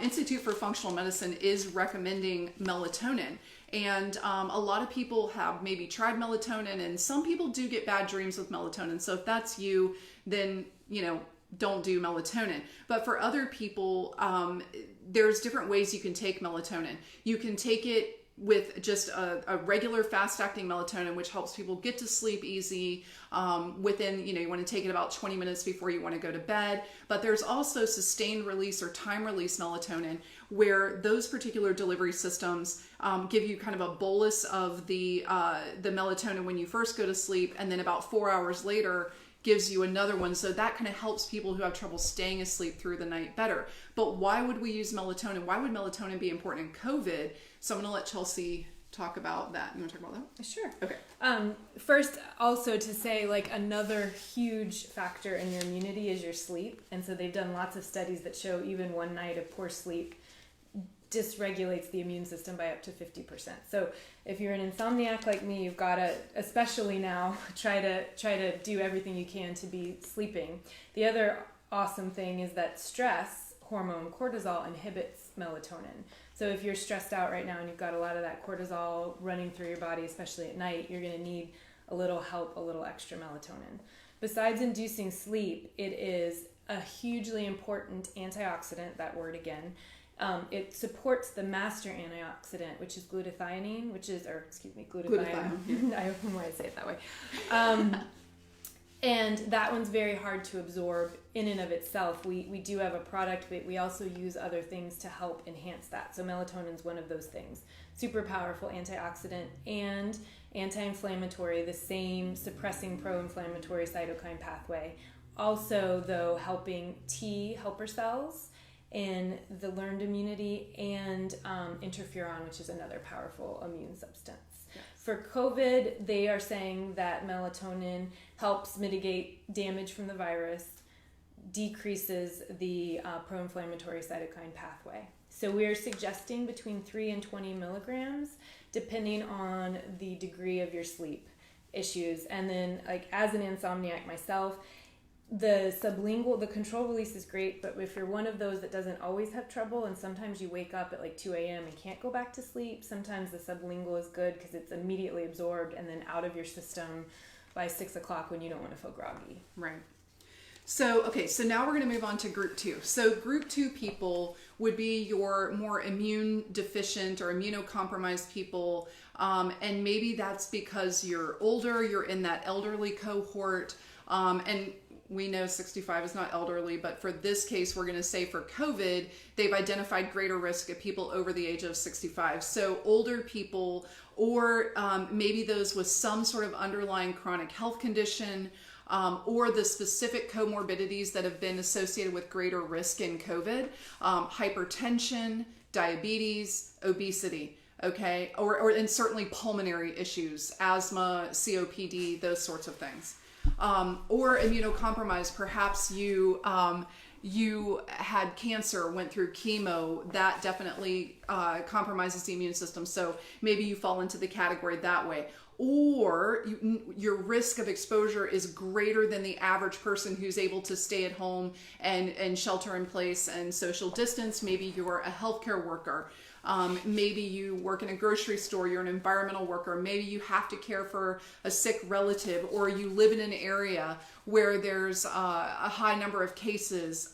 Institute for Functional Medicine is recommending melatonin. And a lot of people have maybe tried melatonin, and some people do get bad dreams with melatonin. So if that's you, then, don't do melatonin. But for other people, there's different ways you can take melatonin. You can take it with just a regular fast-acting melatonin, which helps people get to sleep easy within, you want to take it about 20 minutes before you want to go to bed. But there's also sustained release or time-release melatonin, where those particular delivery systems give you kind of a bolus of the melatonin when you first go to sleep, and then about 4 hours later gives you another one. So that kind of helps people who have trouble staying asleep through the night better. But why would we use melatonin? Why would melatonin be important in COVID? So I'm going to let Chelsey talk about that. You want to talk about that? Sure. Okay. First, also to say, like, another huge factor in your immunity is your sleep. And so they've done lots of studies that show even one night of poor sleep dysregulates the immune system by up to 50%. So if you're an insomniac like me, you've got to, especially now, try to do everything you can to be sleeping. The other awesome thing is that stress hormone cortisol inhibits melatonin. So if you're stressed out right now and you've got a lot of that cortisol running through your body, especially at night, you're going to need a little help, a little extra melatonin. Besides inducing sleep, it is a hugely important antioxidant, that word again. It supports the master antioxidant, which is glutathione, glutathione. I don't know why I say it that way. And that one's very hard to absorb in and of itself. We do have a product, but we also use other things to help enhance that. So melatonin's one of those things. Super powerful antioxidant and anti-inflammatory, the same suppressing pro-inflammatory cytokine pathway. Also, though, helping T helper cells in the learned immunity, and interferon, which is another powerful immune substance. Yes. For COVID, they are saying that melatonin helps mitigate damage from the virus, decreases the pro-inflammatory cytokine pathway. So we're suggesting between 3 and 20 milligrams, depending on the degree of your sleep issues. And then, like, as an insomniac myself, the sublingual, the control release is great, but if you're one of those that doesn't always have trouble, and sometimes you wake up at like 2 a.m. and can't go back to sleep, sometimes the sublingual is good because it's immediately absorbed and then out of your system by 6 o'clock when you don't want to feel groggy. Right. So, okay, so now we're going to move on to group 2. So group 2 people would be your more immune deficient or immunocompromised people. And maybe that's because you're older, you're in that elderly cohort. And we know 65 is not elderly, but for this case, we're going to say for COVID, they've identified greater risk of people over the age of 65. So older people, or maybe those with some sort of underlying chronic health condition, or the specific comorbidities that have been associated with greater risk in COVID, hypertension, diabetes, obesity. Okay, and certainly pulmonary issues, asthma, COPD, those sorts of things. Or immunocompromised. Perhaps you had cancer, went through chemo. That definitely compromises the immune system. So maybe you fall into the category that way. Or your risk of exposure is greater than the average person who's able to stay at home and shelter in place and social distance. Maybe you're a healthcare worker. Maybe you work in a grocery store, you're an environmental worker, maybe you have to care for a sick relative, or you live in an area where there's a high number of cases.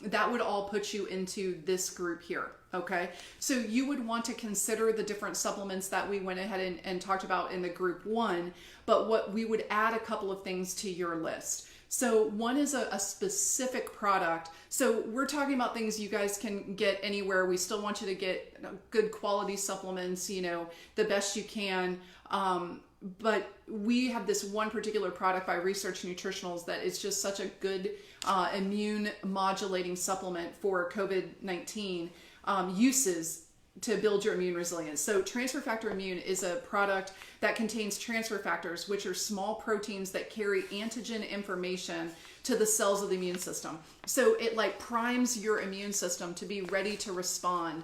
That would all put you into this group here. Okay, so you would want to consider the different supplements that we went ahead and talked about in the group 1, but what we would add a couple of things to your list. So one is a specific product. So we're talking about things you guys can get anywhere. We still want you to get good quality supplements, the best you can. But we have this one particular product by Research Nutritionals that is just such a good immune modulating supplement for COVID-19 uses to build your immune resilience. So Transfer Factor Immune is a product that contains transfer factors, which are small proteins that carry antigen information to the cells of the immune system. So it primes your immune system to be ready to respond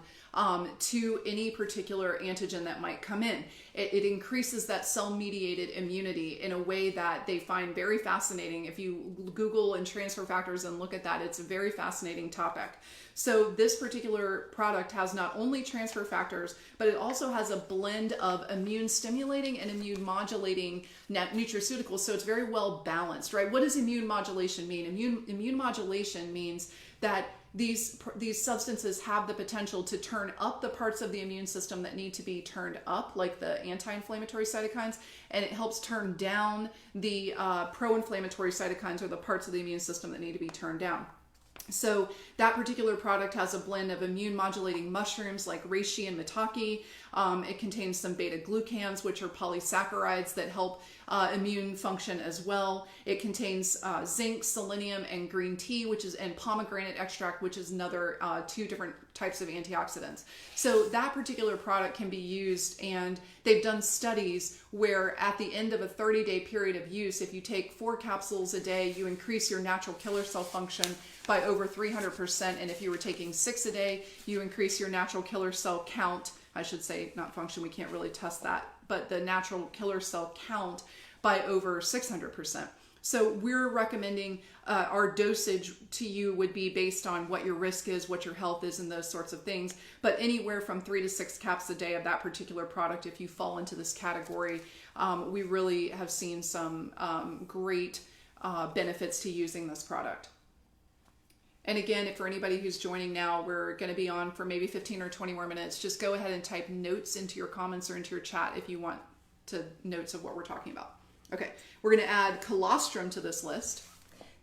to any particular antigen that might come in. It increases that cell-mediated immunity in a way that they find very fascinating. If you Google and transfer factors and look at that, it's a very fascinating topic. So this particular product has not only transfer factors, but it also has a blend of immune stimulating and immune modulating nutraceuticals. So it's very well balanced, right? What does immune modulation mean? Immune modulation means that these substances have the potential to turn up the parts of the immune system that need to be turned up, like the anti-inflammatory cytokines, and it helps turn down the pro-inflammatory cytokines, or the parts of the immune system that need to be turned down. So that particular product has a blend of immune modulating mushrooms like reishi and maitake. It contains some beta glucans, which are polysaccharides that help immune function as well. It contains zinc, selenium, and green tea, and pomegranate extract, which is another 2 different types of antioxidants. So that particular product can be used, and they've done studies where at the end of a 30-day period of use, if you take 4 capsules a day, you increase your natural killer cell function by over 300%. And if you were taking 6 a day, you increase your natural killer cell count. I should say not function, we can't really test that, but the natural killer cell count by over 600%. So we're recommending our dosage to you would be based on what your risk is, what your health is, and those sorts of things. But anywhere from 3 to 6 caps a day of that particular product, if you fall into this category, we really have seen some great benefits to using this product. And again, for anybody who's joining now, we're going to be on for maybe 15 or 20 more minutes. Just go ahead and type notes into your comments or into your chat if you want notes of what we're talking about. Okay, we're going to add colostrum to this list.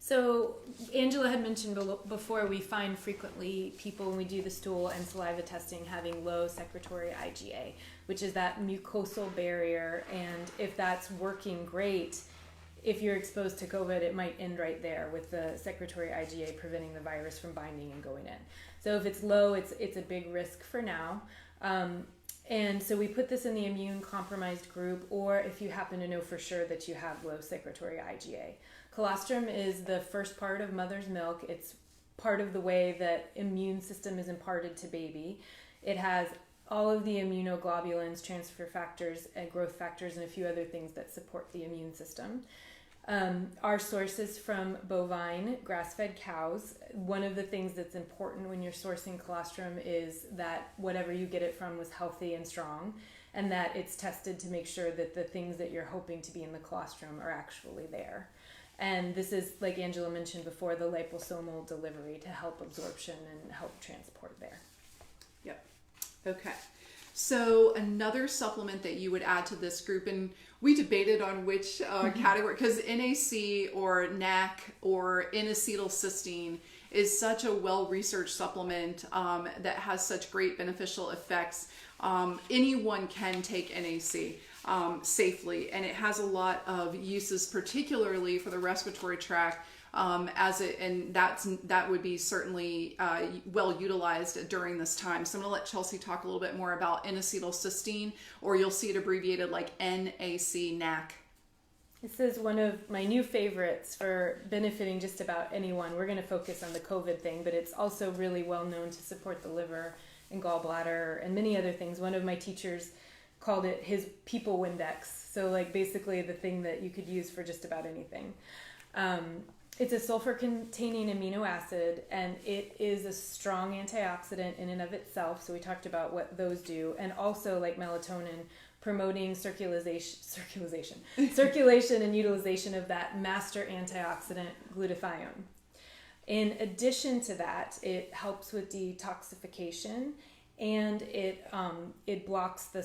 So Angela had mentioned before, we find frequently people, when we do the stool and saliva testing, having low secretory IgA, which is that mucosal barrier. And if that's working great, if you're exposed to COVID, it might end right there with the secretory IgA preventing the virus from binding and going in. So if it's low, it's a big risk for now. And so we put this in the immune compromised group, or if you happen to know for sure that you have low secretory IgA. Colostrum is the first part of mother's milk. It's part of the way that immune system is imparted to baby. It has all of the immunoglobulins, transfer factors, and growth factors, and a few other things that support the immune system. Our sources from bovine grass-fed cows. One of the things that's important when you're sourcing colostrum is that whatever you get it from was healthy and strong, and that it's tested to make sure that the things that you're hoping to be in the colostrum are actually there. And this is, like Angela mentioned before, the liposomal delivery to help absorption and help transport there. Yep. Okay. So another supplement that you would add to this group, and we debated on which category, because NAC or NAC or N-acetylcysteine is such a well-researched supplement that has such great beneficial effects. Anyone can take NAC. safely, and it has a lot of uses, particularly for the respiratory tract. That would be certainly well utilized during this time. So I'm going to let Chelsey talk a little bit more about N-acetylcysteine, or you'll see it abbreviated like NAC. This is one of my new favorites for benefiting just about anyone. We're going to focus on the COVID thing, but it's also really well known to support the liver and gallbladder and many other things. One of my teachers called it his people Windex. So like basically the thing that you could use for just about anything. It's a sulfur-containing amino acid, and it is a strong antioxidant in and of itself. So we talked about what those do, and also like melatonin, promoting circulation and utilization of that master antioxidant glutathione. In addition to that, it helps with detoxification, and it blocks the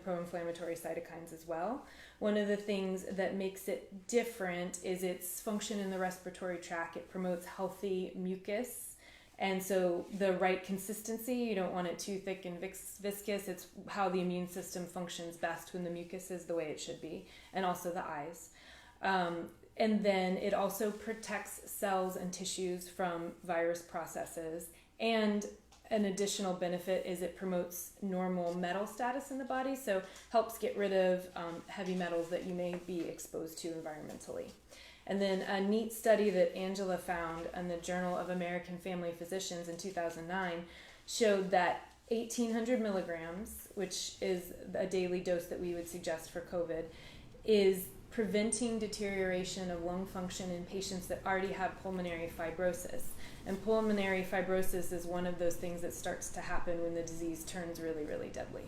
pro-inflammatory cytokines as well. One of the things that makes it different is its function in the respiratory tract. It promotes healthy mucus, and so the right consistency. You don't want it too thick and viscous. It's how the immune system functions best when the mucus is the way it should be, and also the eyes. And then it also protects cells and tissues from virus processes. And an additional benefit is it promotes normal metal status in the body, so helps get rid of heavy metals that you may be exposed to environmentally. And then a neat study that Angela found in the Journal of American Family Physicians in 2009 showed that 1,800 milligrams, which is a daily dose that we would suggest for COVID, is preventing deterioration of lung function in patients that already have pulmonary fibrosis. And pulmonary fibrosis is one of those things that starts to happen when the disease turns really, really deadly.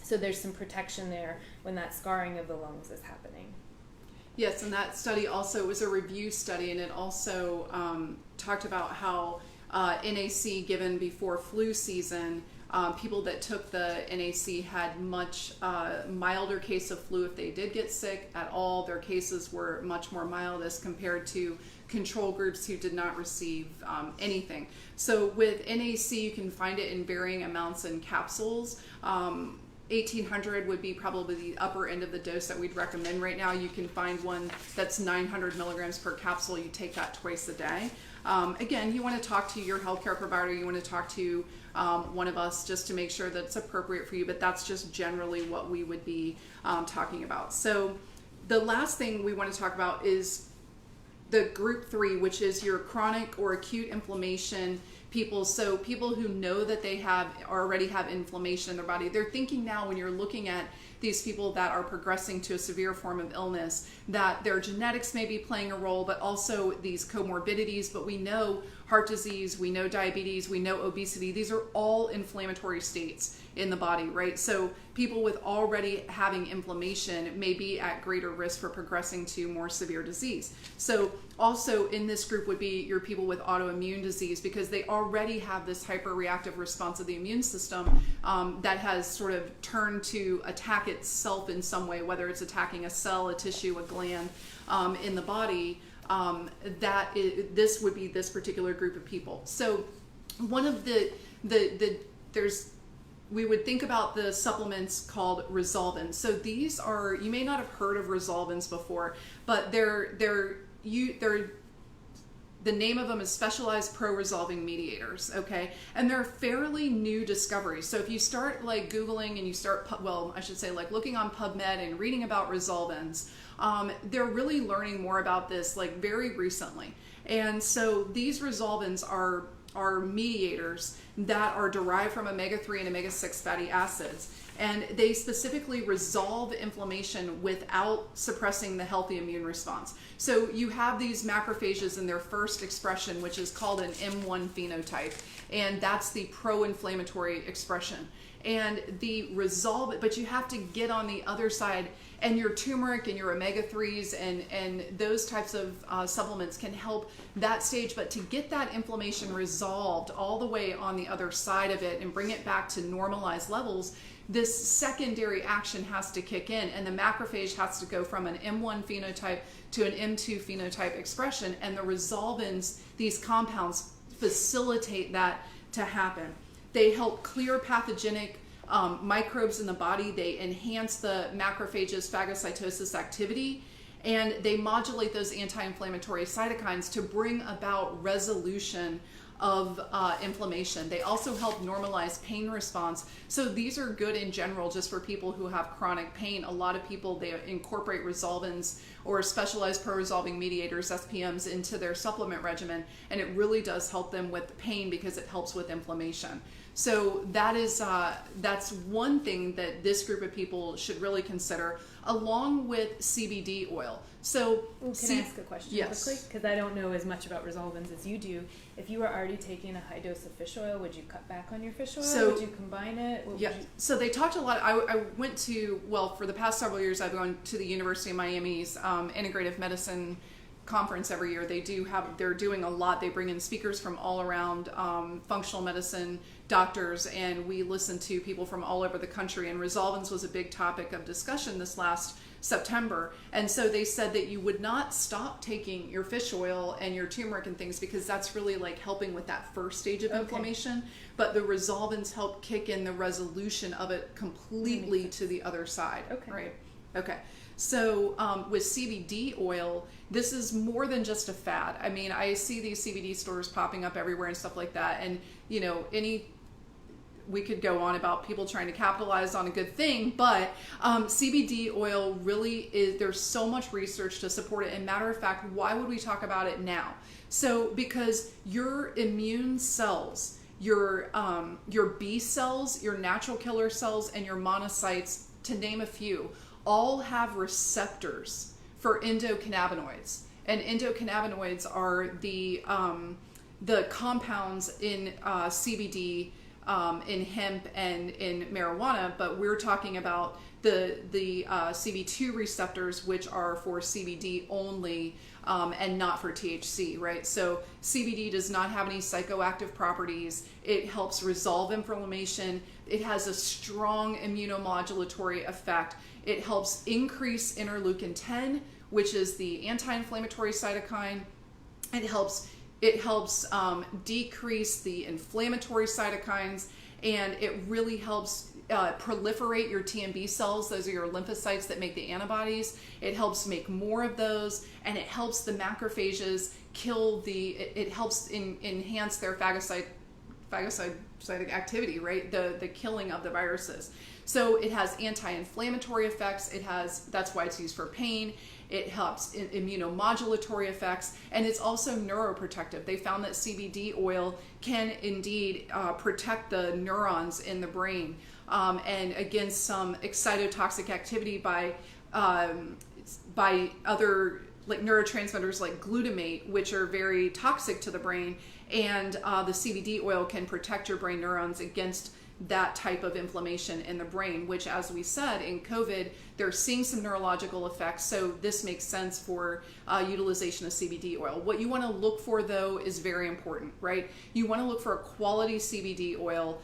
So there's some protection there when that scarring of the lungs is happening. Yes, and that study also was a review study, and it also talked about how NAC given before flu season, people that took the NAC had much milder case of flu if they did get sick at all. Their cases were much more mild as compared to control groups who did not receive anything. So with NAC, you can find it in varying amounts in capsules. 1,800 would be probably the upper end of the dose that we'd recommend right now. You can find one that's 900 milligrams per capsule. You take that twice a day. Again, you want to talk to your healthcare provider. You want to talk to one of us just to make sure that it's appropriate for you, but that's just generally what we would be talking about. So the last thing we want to talk about is the group 3, which is your chronic or acute inflammation people. So people who know that they already have inflammation in their body. They're thinking now, when you're looking at these people that are progressing to a severe form of illness, that their genetics may be playing a role, but also these comorbidities. But we know heart disease, we know diabetes, we know obesity. These are all inflammatory states in the body, right? So people with already having inflammation may be at greater risk for progressing to more severe disease. So also in this group would be your people with autoimmune disease, because they already have this hyperreactive response of the immune system that has sort of turned to attack itself in some way, whether it's attacking a cell, a tissue, a gland in the body. This would be this particular group of people. So one of we would think about the supplements called resolvins. So these are, you may not have heard of resolvins before, but they're the name of them is specialized pro-resolving mediators, okay? And they're fairly new discoveries. So if you start like Googling and you start, like looking on PubMed and reading about resolvins, they're really learning more about this like very recently. And so these resolvins are mediators that are derived from omega-3 and omega-6 fatty acids. And they specifically resolve inflammation without suppressing the healthy immune response. So you have these macrophages in their first expression, which is called an M1 phenotype. And that's the pro-inflammatory expression. And but you have to get on the other side, and your turmeric and your omega-3s and those types of supplements can help that stage. But to get that inflammation resolved all the way on the other side of it and bring it back to normalized levels, this secondary action has to kick in, and the macrophage has to go from an M1 phenotype to an M2 phenotype expression. And the resolvins, these compounds, facilitate that to happen. They help clear pathogenic microbes in the body. They enhance the macrophages' phagocytosis activity, and they modulate those anti-inflammatory cytokines to bring about resolution of inflammation. They also help normalize pain response. So these are good in general just for people who have chronic pain. A lot of people, they incorporate resolvins or specialized pro-resolving mediators, SPMs, into their supplement regimen, and it really does help them with pain because it helps with inflammation. So that is that's one thing that this group of people should really consider, along with CBD oil. So can I ask a question quickly? Because I don't know as much about resolvins as you do. If you were already taking a high dose of fish oil, would you cut back on your fish oil? Would you combine it? So they talked a lot. I went to, for the past several years, I've gone to the University of Miami's Integrative Medicine conference every year. They're doing a lot. They bring in speakers from all around, functional medicine doctors, and we listen to people from all over the country, and resolvins was a big topic of discussion this last September. And so they said that you would not stop taking your fish oil and your turmeric and things, because that's really like helping with that first stage of inflammation, but the resolvins help kick in the resolution of it completely to the other side. Right? Okay. So with CBD oil, this is more than just a fad. I mean, I see these CBD stores popping up everywhere and stuff like that, and we could go on about people trying to capitalize on a good thing, but CBD oil really is, there's so much research to support it. And matter of fact, why would we talk about it now? So because your immune cells, your B cells, your natural killer cells, and your monocytes, to name a few, all have receptors for endocannabinoids. And endocannabinoids are the compounds in CBD, in hemp, and in marijuana, but we're talking about the CB2 receptors, which are for CBD only, and not for THC, right? So CBD does not have any psychoactive properties. It helps resolve inflammation. It has a strong immunomodulatory effect. It helps increase interleukin-10, which is the anti-inflammatory cytokine. It helps decrease the inflammatory cytokines, and it really helps proliferate your T and B cells. Those are your lymphocytes that make the antibodies. It helps make more of those, and it helps the macrophages it helps enhance their phagocytic activity, right? The killing of the viruses. So it has anti-inflammatory effects. That's why it's used for pain. It helps in immunomodulatory effects, and it's also neuroprotective. They found that CBD oil can indeed protect the neurons in the brain, and against some excitotoxic activity by other like neurotransmitters like glutamate, which are very toxic to the brain, and the CBD oil can protect your brain neurons against that type of inflammation in the brain, which, as we said, in COVID, they're seeing some neurological effects. So this makes sense for utilization of CBD oil. What you want to look for, though, is very important, right? You want to look for a quality CBD oil.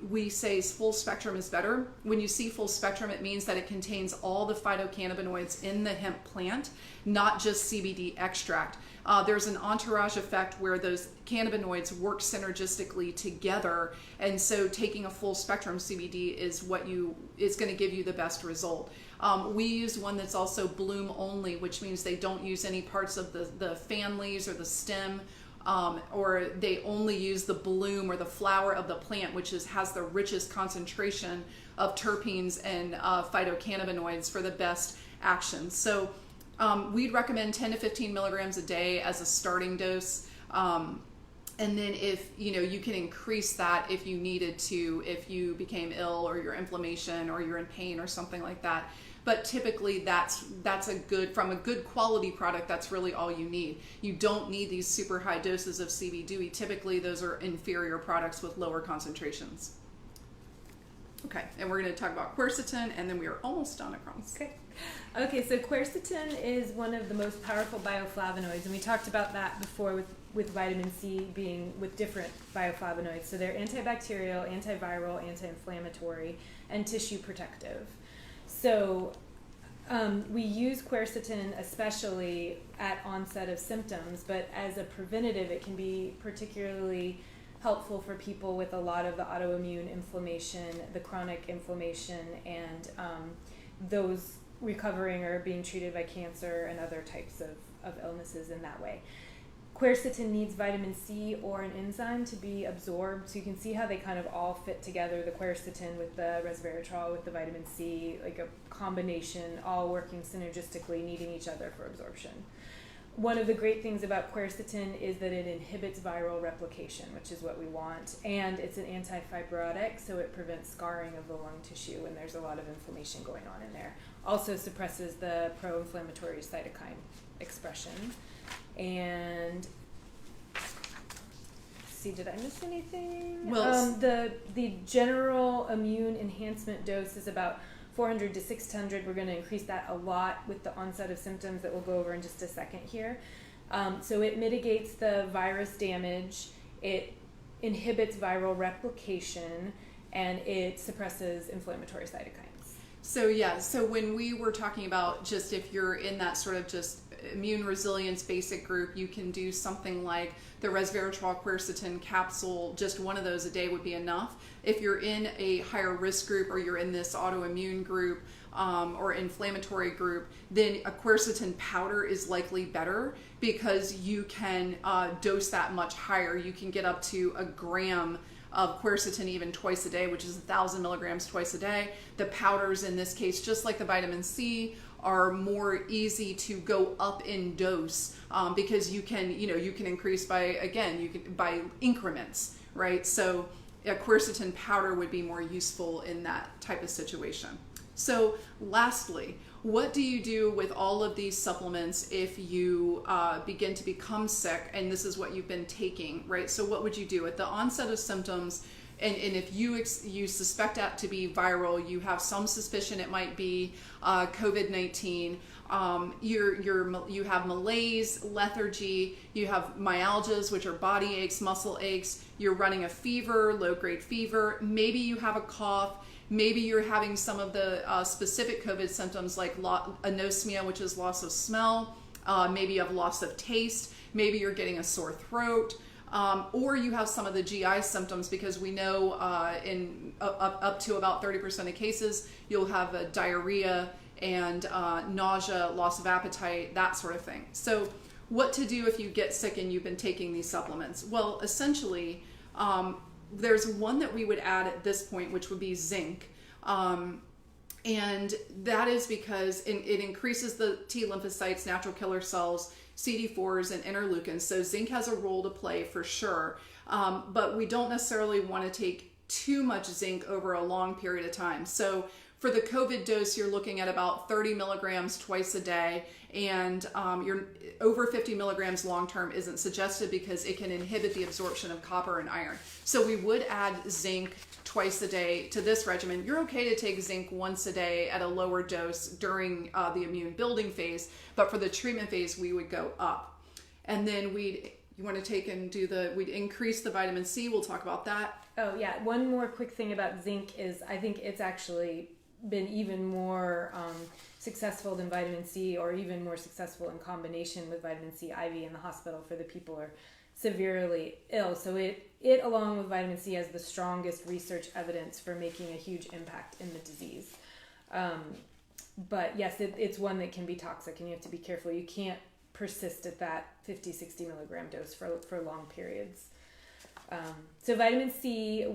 We say full spectrum is better. When you see full spectrum, it means that it contains all the phytocannabinoids in the hemp plant, not just CBD extract. There's an entourage effect where those cannabinoids work synergistically together, and so taking a full spectrum CBD is going to give you the best result. We use one that's also bloom only, which means they don't use any parts of the fan leaves or the stem, or they only use the bloom or the flower of the plant, which has the richest concentration of terpenes and phytocannabinoids for the best action. So we'd recommend 10 to 15 milligrams a day as a starting dose. And then if you can increase that if you needed to, if you became ill or your inflammation or you're in pain or something like that. But typically that's from a good quality product, that's really all you need. You don't need these super high doses of CBD. Typically those are inferior products with lower concentrations. Okay, and we're going to talk about quercetin, and then we are almost done, I promise. Okay, so quercetin is one of the most powerful bioflavonoids, and we talked about that before with vitamin C being with different bioflavonoids. So they're antibacterial, antiviral, anti-inflammatory, and tissue protective. So we use quercetin especially at onset of symptoms, but as a preventative, it can be particularly helpful for people with a lot of the autoimmune inflammation, the chronic inflammation, and those recovering or being treated by cancer and other types of illnesses in that way. Quercetin needs vitamin C or an enzyme to be absorbed, so you can see how they kind of all fit together, the quercetin with the resveratrol with the vitamin C, like a combination, all working synergistically, needing each other for absorption. One of the great things about quercetin is that it inhibits viral replication, which is what we want, and it's an antifibrotic, so it prevents scarring of the lung tissue when there's a lot of inflammation going on in there. Also suppresses the pro-inflammatory cytokine expression. And see, did I miss anything? Well, the general immune enhancement dose is about 400 to 600. We're going to increase that a lot with the onset of symptoms that we'll go over in just a second here. So it mitigates the virus damage, it inhibits viral replication, and it suppresses inflammatory cytokines. So when we were talking about just if you're in that sort of just immune resilience basic group, you can do something like the resveratrol quercetin capsule. Just one of those a day would be enough. If you're in a higher risk group, or you're in this autoimmune group or inflammatory group, then a quercetin powder is likely better, because you can dose that much higher. You can get up to a gram of quercetin even twice a day, which is 1,000 milligrams twice a day. The powders in this case, just like the vitamin C, are more easy to go up in dose because you can increase by increments, right? So a quercetin powder would be more useful in that type of situation. So lastly, what do you do with all of these supplements if you begin to become sick and this is what you've been taking, right? So what would you do at the onset of symptoms? And if you suspect that to be viral, you have some suspicion it might be COVID-19, you have malaise, lethargy, you have myalgias, which are body aches, muscle aches, you're running a fever, low-grade fever, maybe you have a cough, maybe you're having some of the specific COVID symptoms like anosmia, which is loss of smell, maybe you have loss of taste, maybe you're getting a sore throat, or you have some of the GI symptoms, because we know in up to about 30% of cases, you'll have a diarrhea and nausea, loss of appetite, that sort of thing. So what to do if you get sick and you've been taking these supplements? Well, essentially, there's one that we would add at this point, which would be zinc. And that is because it increases the T lymphocytes, natural killer cells, CD4s, and interleukins. So zinc has a role to play for sure. But we don't necessarily want to take too much zinc over a long period of time. So for the COVID dose, you're looking at about 30 milligrams twice a day, and you're over 50 milligrams long-term isn't suggested because it can inhibit the absorption of copper and iron. So we would add zinc twice a day to this regimen. You're okay to take zinc once a day at a lower dose during the immune building phase, but for the treatment phase, we would go up. And then we'd increase the vitamin C. We'll talk about that. Oh yeah, one more quick thing about zinc is I think it's actually been even more successful than vitamin C, or even more successful in combination with vitamin C IV in the hospital for the people who are severely ill. So it along with vitamin C has the strongest research evidence for making a huge impact in the disease. But yes, it's one that can be toxic, and you have to be careful. You can't persist at that 50, 60 milligram dose for long periods. So vitamin C,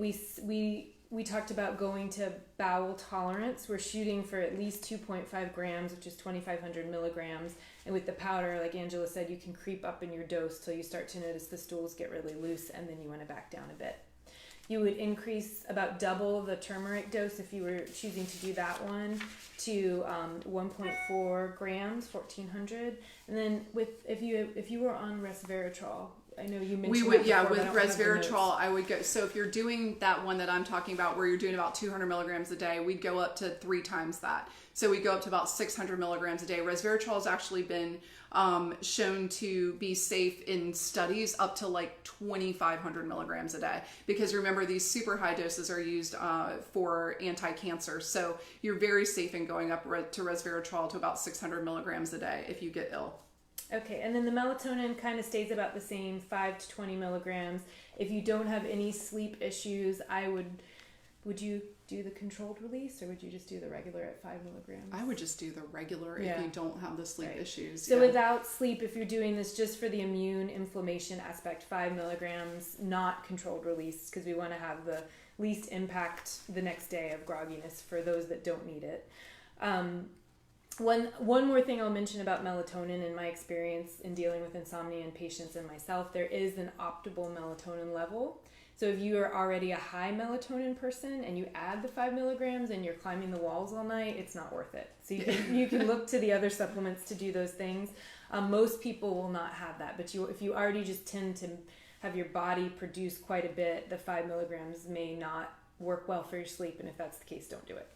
we talked about going to bowel tolerance. We're shooting for at least 2.5 grams, which is 2,500 milligrams. And with the powder, like Angela said, you can creep up in your dose till you start to notice the stools get really loose, and then you want to back down a bit. You would increase about double the turmeric dose if you were choosing to do that one to 1.4 grams, 1,400. And then if you were on resveratrol, I know you mentioned with resveratrol, I would go. So if you're doing that one that I'm talking about, where you're doing about 200 milligrams a day, we'd go up to 3 times that. So we go up to about 600 milligrams a day. Resveratrol has actually been shown to be safe in studies up to like 2,500 milligrams a day. Because remember, these super high doses are used for anti-cancer. So you're very safe in going up to resveratrol to about 600 milligrams a day if you get ill. Okay, and then the melatonin kind of stays about the same, 5 to 20 milligrams. If you don't have any sleep issues, would you do the controlled release, or would you just do the regular at 5 milligrams? I would just do the regular if you don't have the sleep issues. So without sleep, if you're doing this just for the immune inflammation aspect, 5 milligrams, not controlled release, because we want to have the least impact the next day of grogginess for those that don't need it. One more thing I'll mention about melatonin in my experience in dealing with insomnia in patients and myself, there is an optimal melatonin level. So if you are already a high melatonin person and you add the 5 milligrams and you're climbing the walls all night, it's not worth it. So you can look to the other supplements to do those things. Most people will not have that, but if you already just tend to have your body produce quite a bit, the 5 milligrams may not work well for your sleep, and if that's the case, don't do it.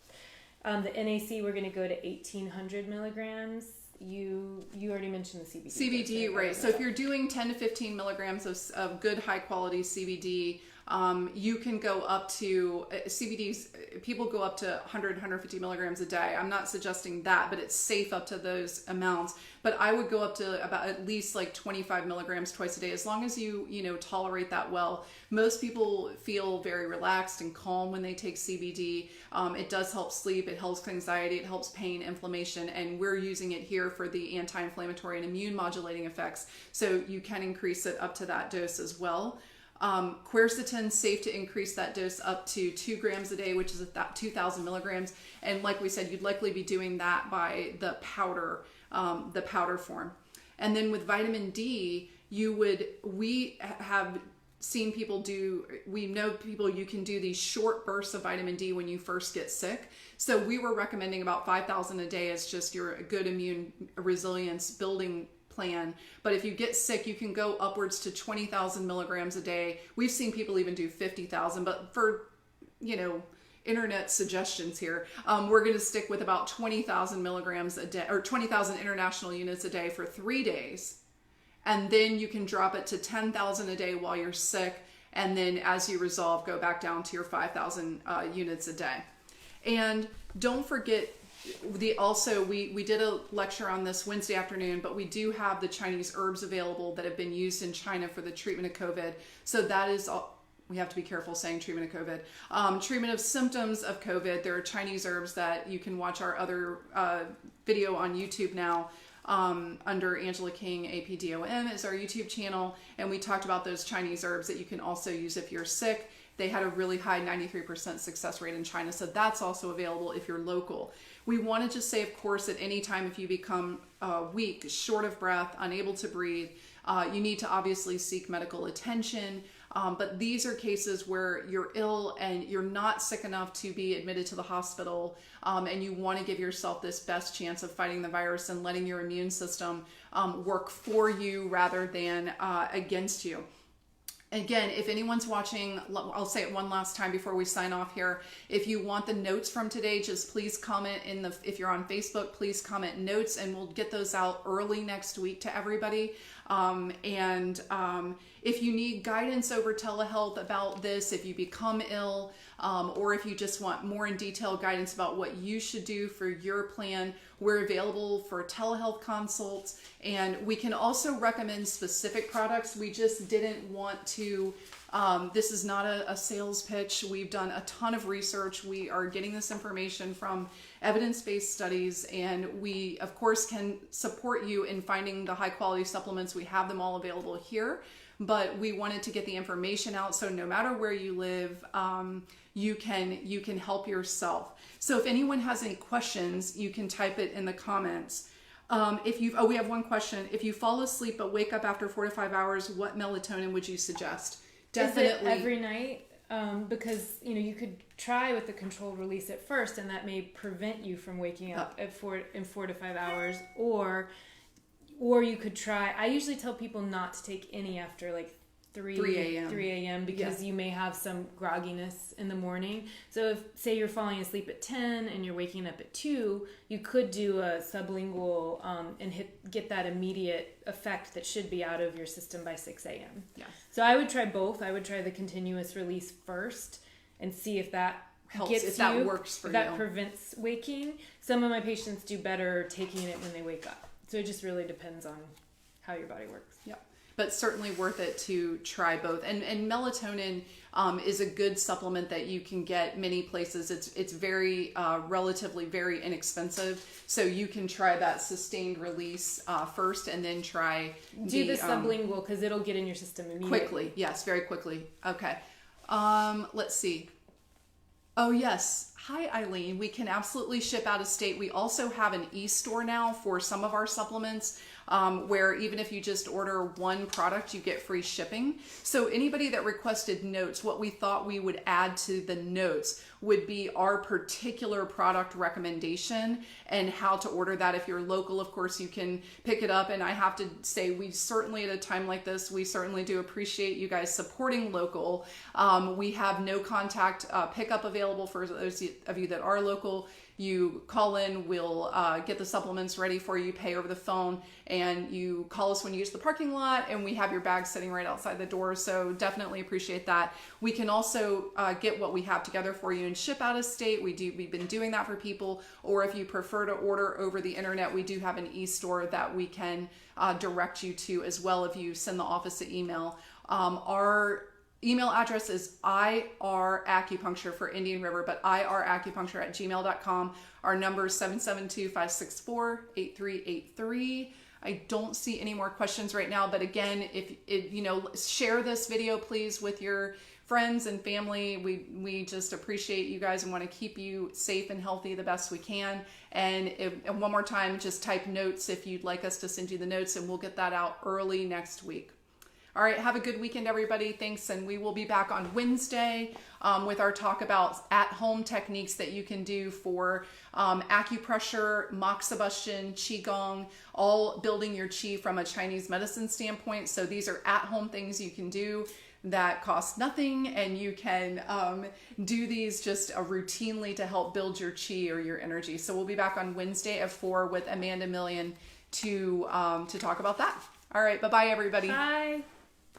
The NAC, we're going to go to 1,800 milligrams. You already mentioned the CBD. CBD, right. So if you're doing 10 to 15 milligrams of good high quality CBD, you can go up to CBDs. People go up to 100, 150 milligrams a day. I'm not suggesting that, but it's safe up to those amounts. But I would go up to about at least like 25 milligrams twice a day, as long as you tolerate that well. Most people feel very relaxed and calm when they take CBD. It does help sleep. It helps anxiety. It helps pain, inflammation, and we're using it here for the anti-inflammatory and immune modulating effects. So you can increase it up to that dose as well. Quercetin, safe to increase that dose up to 2 grams a day, which is 2,000 milligrams. And like we said, you'd likely be doing that by the powder form. And then with vitamin D, we have seen people we know people, you can do these short bursts of vitamin D when you first get sick. So we were recommending about 5,000 a day as just your good immune resilience building plan. But if you get sick, you can go upwards to 20,000 milligrams a day. We've seen people even do 50,000, but for, internet suggestions here, we're going to stick with about 20,000 milligrams a day, or 20,000 international units a day for 3 days. And then you can drop it to 10,000 a day while you're sick. And then as you resolve, go back down to your 5,000 units a day. And don't forget, we did a lecture on this Wednesday afternoon, but we do have the Chinese herbs available that have been used in China for the treatment of COVID. So that is all. We have to be careful saying treatment of COVID. Treatment of symptoms of COVID. There are Chinese herbs that you can watch our other video on YouTube now. Under Angela King, APDOM is our YouTube channel. And we talked about those Chinese herbs that you can also use if you're sick. They had a really high 93% success rate in China. So that's also available if you're local. We want to just say, of course, at any time if you become weak, short of breath, unable to breathe, you need to obviously seek medical attention. But these are cases where you're ill and you're not sick enough to be admitted to the hospital, and you want to give yourself this best chance of fighting the virus and letting your immune system work for you rather than against you. Again, if anyone's watching, I'll say it one last time before we sign off here. If you want the notes from today, just please comment if you're on Facebook, please comment notes, and we'll get those out early next week to everybody. If you need guidance over telehealth about this, if you become ill, or if you just want more in detail guidance about what you should do for your plan, we're available for telehealth consults, and we can also recommend specific products. We just didn't want to, this is not a sales pitch. We've done a ton of research. We are getting this information from evidence-based studies, and we, of course, can support you in finding the high-quality supplements. We have them all available here, but we wanted to get the information out so no matter where you live, you can help yourself. So if anyone has any questions, you can type it in the comments. We have one question. If you fall asleep but wake up after 4 to 5 hours, what melatonin would you suggest? Definitely. Is it every night? Because you could try with the controlled release at first, and that may prevent you from waking up in 4 to 5 hours, or you could try. I usually tell people not to take any after like 3 a.m. because you may have some grogginess in the morning. So if, say, you're falling asleep at 10 and you're waking up at 2, you could do a sublingual and get that immediate effect that should be out of your system by 6 a.m. Yeah. So I would try both. I would try the continuous release first and see if that helps, if that works for you. That prevents waking. Some of my patients do better taking it when they wake up. So it just really depends on how your body works. Yep. But certainly worth it to try both. And melatonin is a good supplement that you can get many places. It's very relatively very inexpensive, so you can try that sustained release first, and then try do the sublingual, because it'll get in your system immediately. Quickly. Yes, very quickly. Okay. Let's see. Oh yes. Hi Eileen. We can absolutely ship out of state. We also have an e-store now for some of our supplements, where even if you just order one product, you get free shipping. So anybody that requested notes, what we thought we would add to the notes would be our particular product recommendation and how to order that. If you're local, of course, you can pick it up. And I have to say, we certainly, at a time like this, we certainly do appreciate you guys supporting local. We have no contact pickup available for those of you that are local. You call in, we'll get the supplements ready for you, pay over the phone, and you call us when you use the parking lot, and we have your bag sitting right outside the door. So definitely appreciate that. We can also get what we have together for you and ship out of state. We've been doing that for people, or if you prefer to order over the internet, we do have an e-store that we can direct you to as well if you send the office an email. Our email address is IRacupuncture for Indian River, but IRacupuncture@gmail.com. Our number is 772-564-8383. I don't see any more questions right now, but again, if share this video please with your friends and family. We just appreciate you guys and want to keep you safe and healthy the best we can. And one more time, just type notes if you'd like us to send you the notes, and we'll get that out early next week. All right, have a good weekend, everybody. Thanks, and we will be back on Wednesday with our talk about at-home techniques that you can do for acupressure, moxibustion, qigong, all building your qi from a Chinese medicine standpoint. So these are at-home things you can do that cost nothing, and you can do these just routinely to help build your qi or your energy. So we'll be back on Wednesday at 4 with Amanda Millian to talk about that. All right, bye-bye, everybody. Bye.